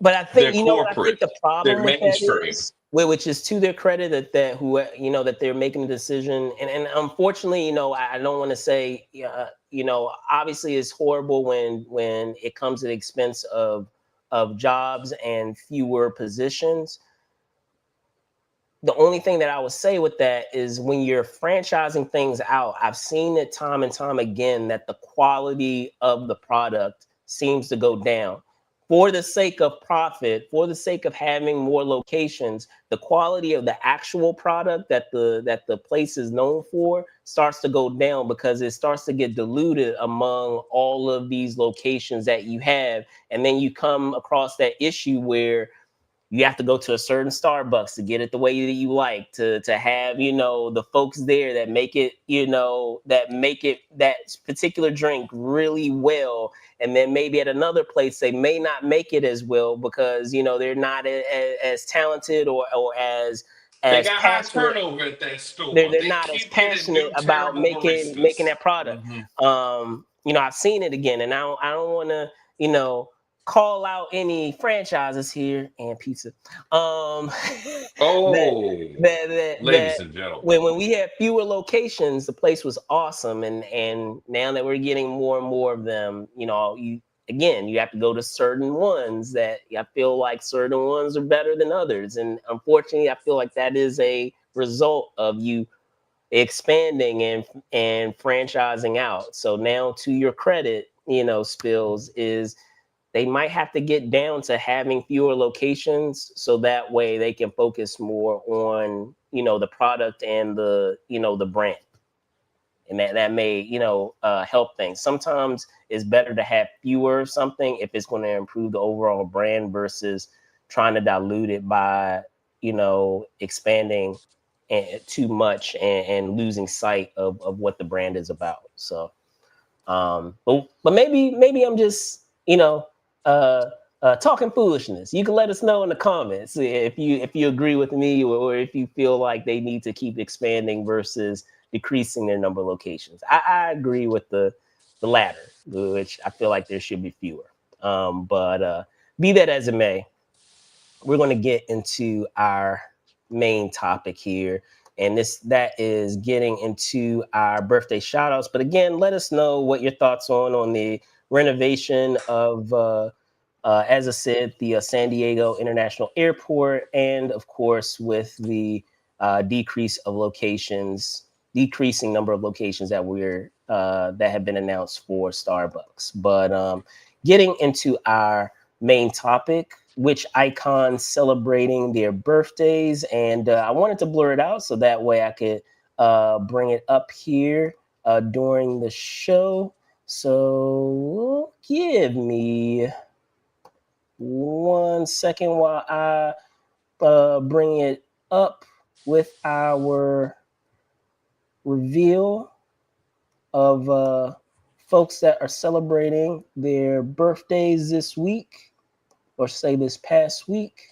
but I they're think what I think corporate. the They're problem with that mainstream. is, which is to their credit that who that they're making the decision, and unfortunately, I don't want to say, obviously it's horrible when it comes to the expense of jobs and fewer positions. The only thing that I would say with that is when you're franchising things out, I've seen it time and time again that the quality of the product seems to go down. For the sake of profit, for the sake of having more locations, the quality of the actual product that the place is known for starts to go down because it starts to get diluted among all of these locations that you have. And then you come across that issue where you have to go to a certain Starbucks to get it the way that you like, to have, the folks there that make it, that particular drink really well. And then maybe at another place they may not make it as well because they're not as talented or They as got high passionate. turnover at that they're, store. they're They not as keep getting passionate new about terrible making baristas. that product. Hmm. I've seen it again, and I don't want to, call out any franchises here and pizza. that Oh, that ladies and gentlemen. when we had fewer locations, the place was awesome, and now that we're getting more and more of them, you have to go to certain ones that I feel like certain ones are better than others, and unfortunately, I feel like that is a result of you expanding and franchising out. So now, to your credit, Spills, is they might have to get down to having fewer locations so that way they can focus more on the product and the brand, and that may help things. Sometimes it's better to have fewer of something if it's going to improve the overall brand versus trying to dilute it by expanding too much and losing sight of what the brand is about. So but maybe I'm just uh talking foolishness. You can let us know in the comments if you agree with me, or if you feel like they need to keep expanding versus decreasing their number of locations. I agree with the latter, which I feel like there should be fewer. But be that as it may, we're going to get into our main topic here, and that is getting into our birthday shout outs. But again, let us know what your thoughts on the renovation of as I said, the San Diego International Airport, and of course with the decreasing number of locations that have been announced for Starbucks. But getting into our main topic, which icons celebrating their birthdays, and I wanted to blur it out so that way I could bring it up here during the show. So give me 1 second while I bring it up with our reveal of folks that are celebrating their birthdays this week, or say this past week.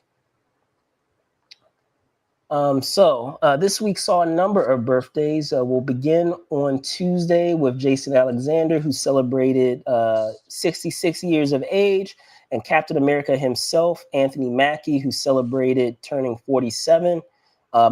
So this week saw a number of birthdays. We'll begin on Tuesday with Jason Alexander, who celebrated 66 years of age. and Captain America himself, Anthony Mackie, who celebrated turning 47.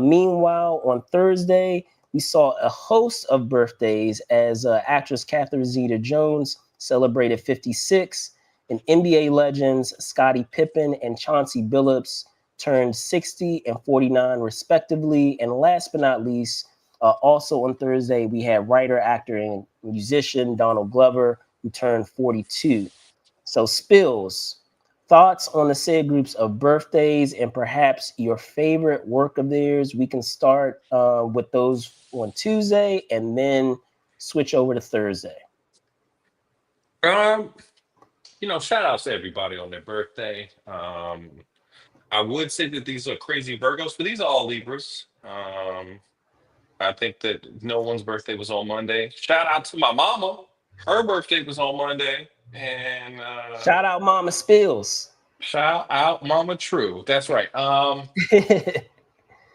Meanwhile, on Thursday, we saw a host of birthdays as actress Catherine Zeta-Jones celebrated 56, and NBA legends Scottie Pippen and Chauncey Billups turned 60 and 49 respectively. And last but not least, also on Thursday, we had writer, actor, and musician Donald Glover, who turned 42. So, Spills, thoughts on the said groups of birthdays and perhaps your favorite work of theirs. We can start with those on Tuesday and then switch over to Thursday. Um, shout outs to everybody on their birthday. I would say that these are crazy Virgos, but these are all Libras. I think that no one's birthday was on Monday. Shout out to my mama. Her birthday was on Monday. And Shout out Mama Spills. shout out Mama True. That's right.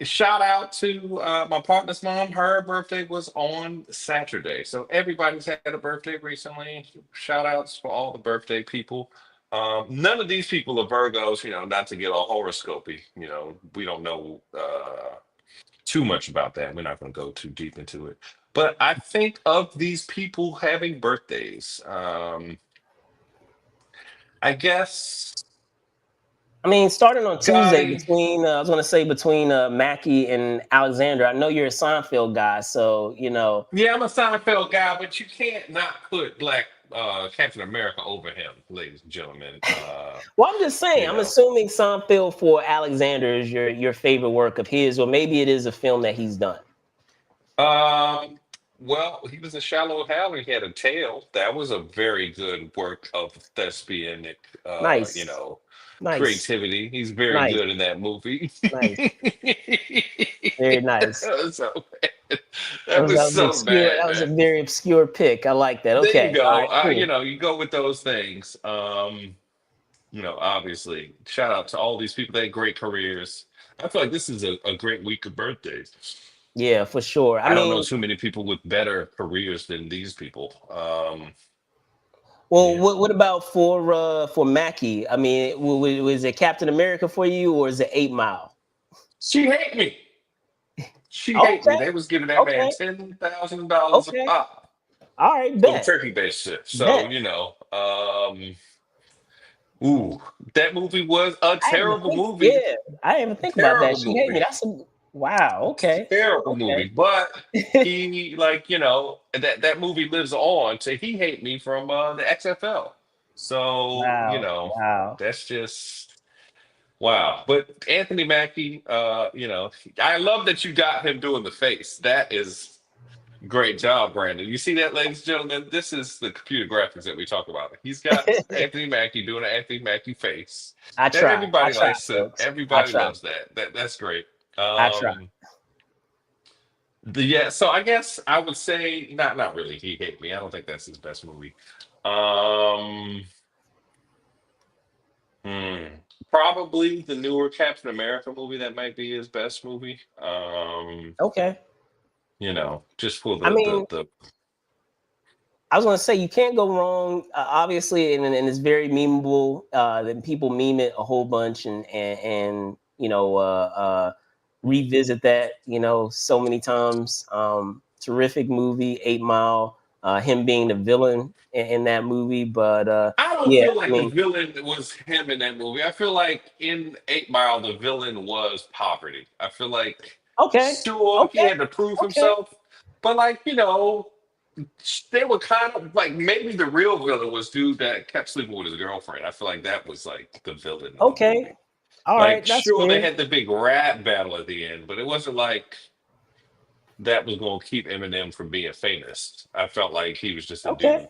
Shout out to my partner's mom. Her birthday was on Saturday. So everybody's had a birthday recently. Shout outs for all the birthday people. None of these people are Virgos, not to get all horoscopy. We don't know too much about that. We're not going to go too deep into it. But I think of these people having birthdays. I guess I mean, starting on Tuesday Scotty. between I was going to say between Mackie and Alexander. I know you're a Seinfeld guy, so Yeah, I'm a Seinfeld guy, but you can't not put Black Captain America over him, ladies and gentlemen. Well, I'm just saying. You I'm know, assuming Seinfeld for Alexander is your favorite work of his, or maybe it is a film that he's done. um, well, he was in Shallow Hal and he had a tail. That was a very good work of thespianic, Nice, nice, creativity. He's very nice, good in that movie. nice. Very nice. That was so bad. That That was, was that was so obscure. bad, That was a man. very obscure pick. I like that. There you Okay. All go. right. Cool. You go with those things. Obviously, shout out to all these people that had great careers. I feel like this is a great week of birthdays. Yeah, for sure. I I don't know mean, too many people with better careers than these people. well, Yeah. what about for Mackie? I mean, was it Captain America for you, or is it 8 Mile? She hate me. She hate me. Okay. They was giving that man Okay. $10,000 a Okay. pop All right. for Bet. turkey based shit. So, Bet. ooh, that movie was a I didn't even terrible think. movie. Yeah, I didn't even think about that. Terrible She hate me. movie. That's a wow. Okay. Terrible movie. Okay. But he that movie lives on to he hate me from the XFL. So, Wow. Wow. that's just wow. But Anthony Mackie, I love that you got him doing the face. That is great job, Brandon. You see that, ladies and gentlemen? This is the computer graphics that we talk about. He's got Anthony Mackie doing an Anthony Mackie face. I That try. I everybody try, likes to. folks. I Everybody try. loves that. That's great. I try. Yeah, so I guess I would say not really. He hate me. I don't think that's his best movie. Um, hmm, Probably the newer Captain America movie. That might be his best movie. Okay. Just for I the mean, the I was gonna say you can't go wrong. Obviously, and it's very memeable. Then people meme it a whole bunch and revisit that so many times. Terrific movie, 8 Mile. Him being the villain in that movie, but I don't yeah, feel I like the mean, villain was him in that movie. I feel like in 8 Mile, the villain was poverty. I feel like, okay, sure, he okay, had to prove okay, himself, but they were kind of like maybe the real villain was dude that kept sleeping with his girlfriend. I feel like that was like the villain of the okay. movie. All Like, right, that's sure, they fair. had the big rap battle at the end, but it wasn't like that was going to keep Eminem from being famous. I felt like he was just a Okay, dude.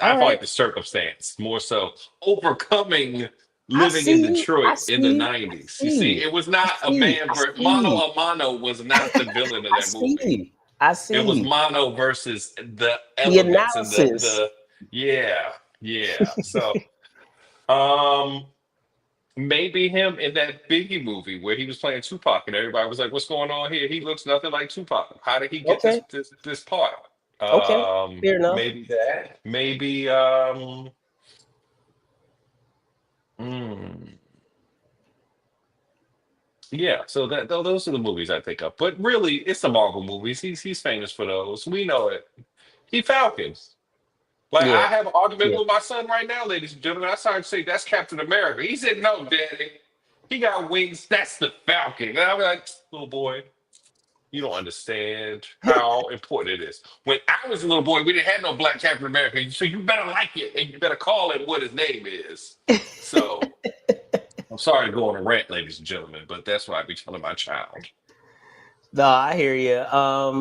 I all felt right. like the circumstance more so overcoming I living in see. I Detroit in the see. I 90s. You see, see. it was I not a see. man I Mono see. a Mano was not the villain of I that movie. see. I It was see. Mono versus the The elements and analysis. yeah, yeah. So um maybe him in that Biggie movie where he was playing Tupac and everybody was like, "What's going on here? He looks nothing like Tupac. How did he get this Okay. this part?" Okay. Fair enough. Maybe that. Maybe Mm. Yeah, so those are the movies I think of. But really, it's the Marvel movies. He's famous for those. We know it. He Falcons. Like Yeah, I have an argument yeah. with my son right now, ladies and gentlemen. I started to say that's Captain America. He said, "No, Daddy, he got wings. That's the Falcon." And I'm like, "Little boy, you don't understand how important it is." When I was a little boy, we didn't have no black Captain America, so you better like it and you better call him what his name is. So I'm sorry to go on a rant, ladies and gentlemen, but that's what I be telling my child. No, I hear you.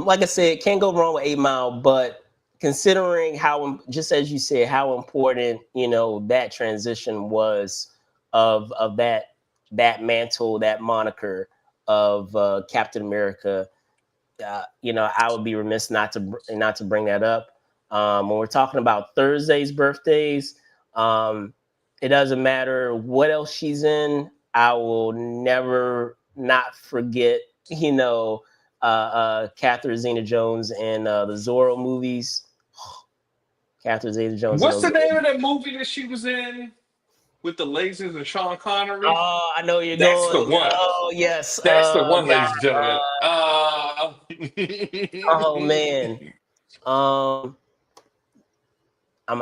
Like I said, can't go wrong with 8 Mile, but considering how, just as you said, how important that transition was of that mantle, that moniker of Captain America. I would be remiss not to bring that up. When we're talking about Thursday's birthdays, um, it doesn't matter what else she's in. I will never not forget, Catherine Zeta-Jones and the Zorro movies. Catherine Zeta-Jones and What's those. the name of that movie that she was in with the lasers and Sean Connery? Oh, I know you're That's the going. one. Oh yes. That's the one, God. ladies and gentlemen. Oh man. Um. I'm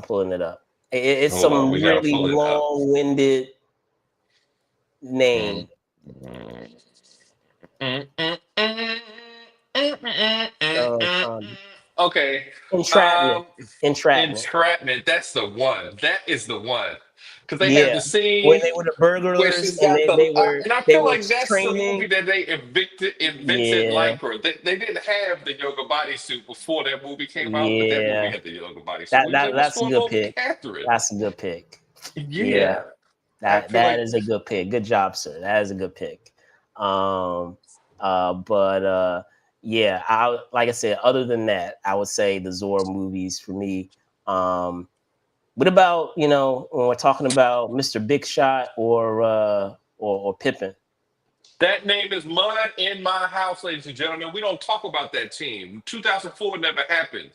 pulling it up. It's Hold on, some we gotta really pull it up. long-winded name. Mm, mm, mm, mm, mm, mm, mm, mm. Um, Okay. entrapment. Um, Entrapment. Entrapment. That's the one. That is the one. Because they have Yeah. the When scene they were the where burglars she's and got the, they were and I they feel were like that's the movie training. that they invented Yeah. Lycra. They didn't have the yoga bodysuit before that movie came out, but that movie Yeah. had the yoga bodysuit. That We was that like, what's that's a going good on with pick. Catherine? That's a good pick. Yeah. Yeah. I That feel that like is a good pick. Good job, sir. That is a good pick. Um, but yeah, like I said, other than that, I would say the Zorro movies for me. Um, what about when we're talking about Mr. Big Shot or Pippen? that name is mine in my house, ladies and gentlemen. We don't talk about that team. 2004 never happened.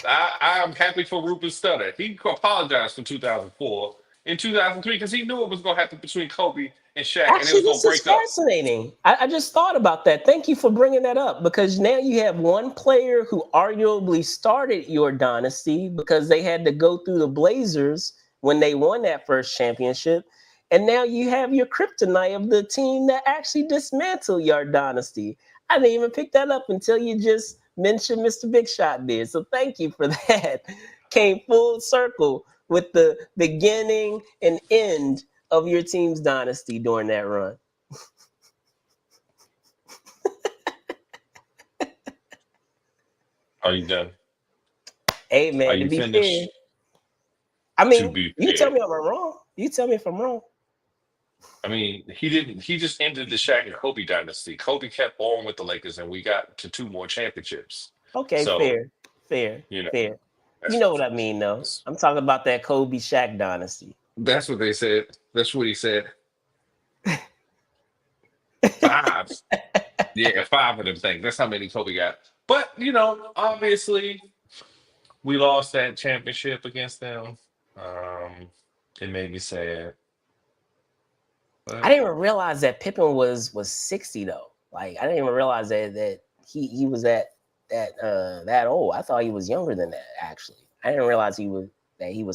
I'm happy for Ruben Studdard. He apologized for 2004 in 2003 because he knew it was going to happen between Kobe and Shaq, and it Actually, was going to this is break up. fascinating. I just thought about that. Thank you for bringing that up because now you have one player who arguably started your dynasty because they had to go through the Blazers when they won that first championship. And now you have your kryptonite of the team that actually dismantled your dynasty. I didn't even pick that up until you just mentioned Mr. Big Shot did. So thank you for that. Came full circle with the beginning and end of your team's dynasty during that run. Are you done? Hey Are man, to you be fair, finished? I To mean, be you tell fair, me if I'm wrong. You tell me if I'm wrong. I mean, he didn't. He just ended the Shaq and Kobe dynasty. Kobe kept on with the Lakers, and we got to two more championships. Okay, So fair, fair, you know, fair. You that's know what I mean, though. that's, I'm talking about that Kobe Shaq dynasty. that's what they said. That's what he said. Five. Yeah, five of them things. That's how many Kobe got. But obviously, we lost that championship against them. Um, it made me sad. I But didn't even realize that Pippen was 60 though. Like I didn't even realize that he was that old. I thought he was younger than that. Actually, I didn't realize he was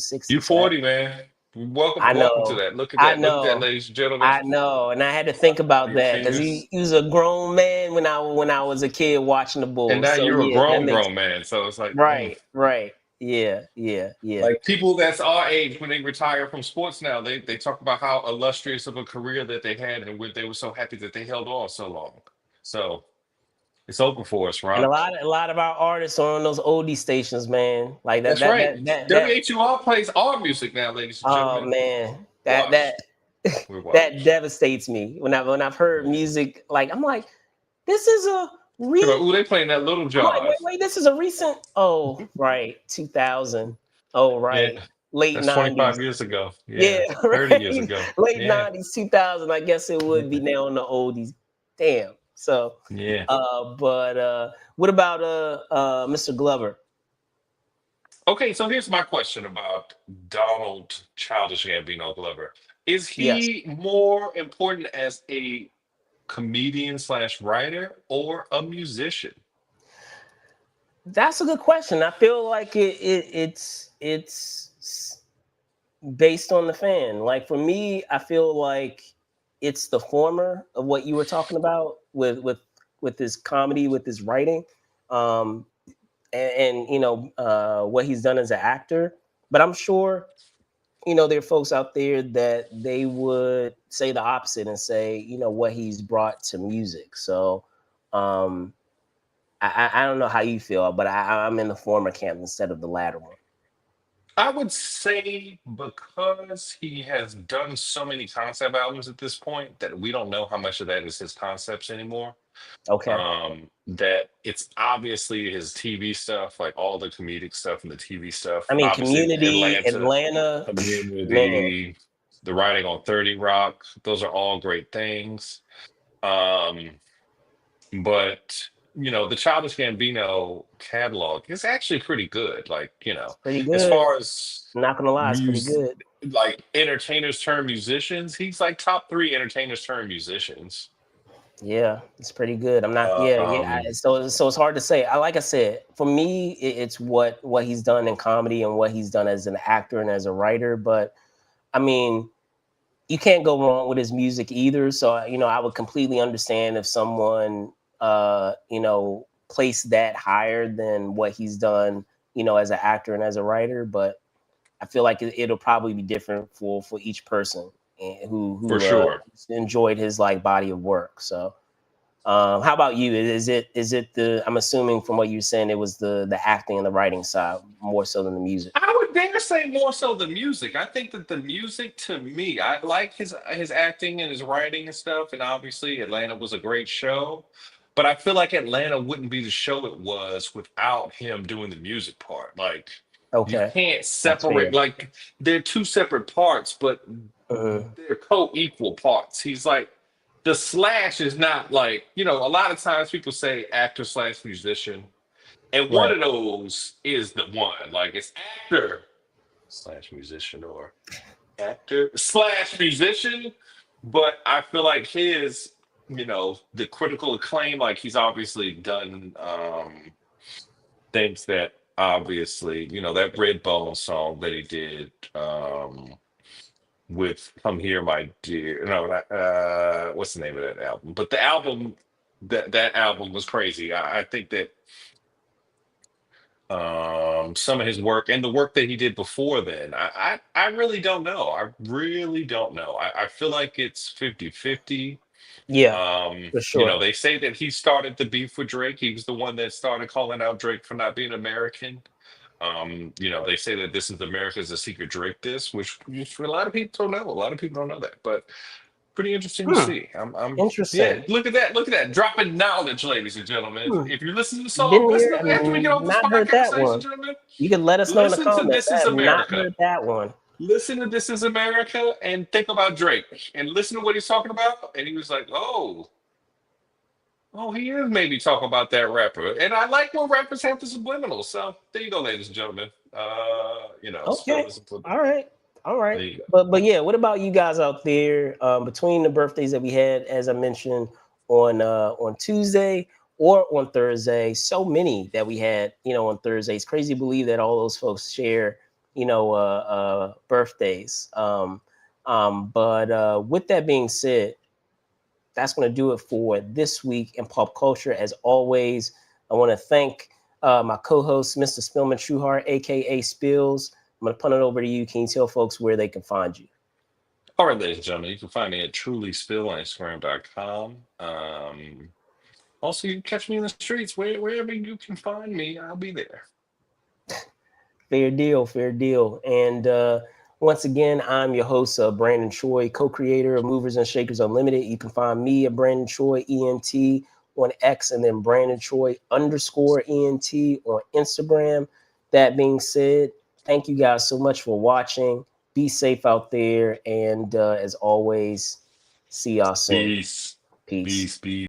60. you So that 40, man. Welcome, I welcome to know, that. Look at I that. Look at that, know. ladies and gentlemen. I know, and I had to think On about your that because fingers. he was a grown man when I was a kid watching the And Bulls. now So you're a yeah, that grown, makes grown man. So it's like, right. Yeah, yeah, yeah. like people that's our age when they retire from sports now, they talk about how illustrious of a career that they had and they were so happy that they held on so long. So it's over for us, And Ron. a lot of our artists are on those oldie stations, man. Like that That's that right. that that that. WHUR plays our music now, ladies and Oh gentlemen. man, that Watch. that We that watch. devastates me when I've heard music. Like I'm like, this is a Talk about, re. ooh, they playing that Little I'm like, wait, Jaws. wait, this is a recent. Oh, right, 2000. Oh, Yeah. right, late That's 25 '90s. years ago. Yeah, Yeah. 30 years right. ago. Late Yeah. '90s, 2000. I guess it would be now on the oldies. Damn. So, Yeah. but what about Mr. Glover? Okay, so here's my question about Donald Childish Gambino Glover. Is Yes. he more important as a comedian slash writer or a musician? That's a good question. I feel like it's based on the fan. Like for me, I feel like it's the former of what you were talking about with his comedy, with his writing, um, and what he's done as an actor. But I'm sure there are folks out there that they would say the opposite and say what he's brought to music. So um, I don't know how you feel, but I'm in the former camp instead of the latter one. I would say because he has done so many concept albums at this point that we don't know how much of that is his concepts anymore. Okay. That it's obviously his TV stuff, like all the comedic stuff and the TV stuff. I mean, Obviously, Community, Atlanta, man, Community, the writing on 30 Rock, those are all great things. Um, but the Childish Gambino catalog is actually pretty good. Like, it's pretty as good. far as I'm not gonna lie, it's pretty mus good. like entertainers turn musicians, he's like top three entertainers turn musicians. Yeah, it's pretty good. I'm not. Yeah, yeah. Um, So it's hard to say. Like I said, for me, it's what he's done in comedy and what he's done as an actor and as a writer. But I mean, you can't go wrong with his music either. So I would completely understand if someone placed that higher than what he's done, as an actor and as a writer. But I feel like it'll probably be different for each person for who sure. enjoyed his like body of work. So, how about you? Is it the? I'm assuming from what you're saying, it was the acting and the writing side more so than the music. I would dare say more so the music. I think that the music to me, I like his acting and his writing and stuff. And obviously, Atlanta was a great show. But I feel like Atlanta wouldn't be the show it was without him doing the music part. Like, you Okay, can't that's fair. separate, like, they're two separate parts, but Mhm. they're co-equal parts. He's like, the slash is not like, a lot of times people say actor slash musician. And one Right. of those is the one. Like, it's actor slash musician or actor slash musician. But I feel like his, the critical acclaim, like he's obviously done things that obviously, that Redbone song that he did with Come Here, My Dear. No, what's the name of that album? But the album, that album was crazy. I think that some of his work and the work that he did before then, I really don't know. I really don't know. I feel like it's 50-50. Yeah, for sure. They say that he started the beef with Drake. He was the one that started calling out Drake for not being American. They say that this is America's a secret Drake this, which a lot of people don't know. A lot of people don't know that, but pretty interesting to Hmm. see. Yeah, Interesting. look at that. Look at that. Dropping knowledge, ladies and gentlemen. Hmm. If you listen to the song, Didn't listen hear, up after we get off this not heard podcast, that ladies and one. gentlemen. You can let us know in the Listen to comments. This I Is have not America. heard that one. Listen to This Is America and think about Drake. And listen to what he's talking about. And he was like, oh, he is maybe talking about that rapper. And I like when rappers have the subliminals. So there you go, ladies and gentlemen. Okay. Spill this. All right. All There right. you go. But yeah, what about you guys out there? Between the birthdays that we had, as I mentioned on Tuesday or on Thursday, so many that we had, on Thursday. It's crazy to believe that all those folks share, birthdays. But with that being said, that's going to do it for this week in pop culture. As always, I want to thank my co-host, Mr. Spillman Trueheart, aka Spills. I'm going to punt it over to you. Can you tell folks where they can find you? All right, ladies and gentlemen, you can find me at trulyspill on Instagram.com. Also, you can catch me in the streets wherever you can find me. I'll be there. Fair deal, fair deal. And once again, I'm your host, Brandon Choi, co-creator of Movers and Shakers Unlimited. You can find me at Brandon Choi ENT on X, and then Brandon Choi _ENT on Instagram. That being said, thank you guys so much for watching. Be safe out there, and as always, see y'all soon. Peace. Peace. Peace. Peace.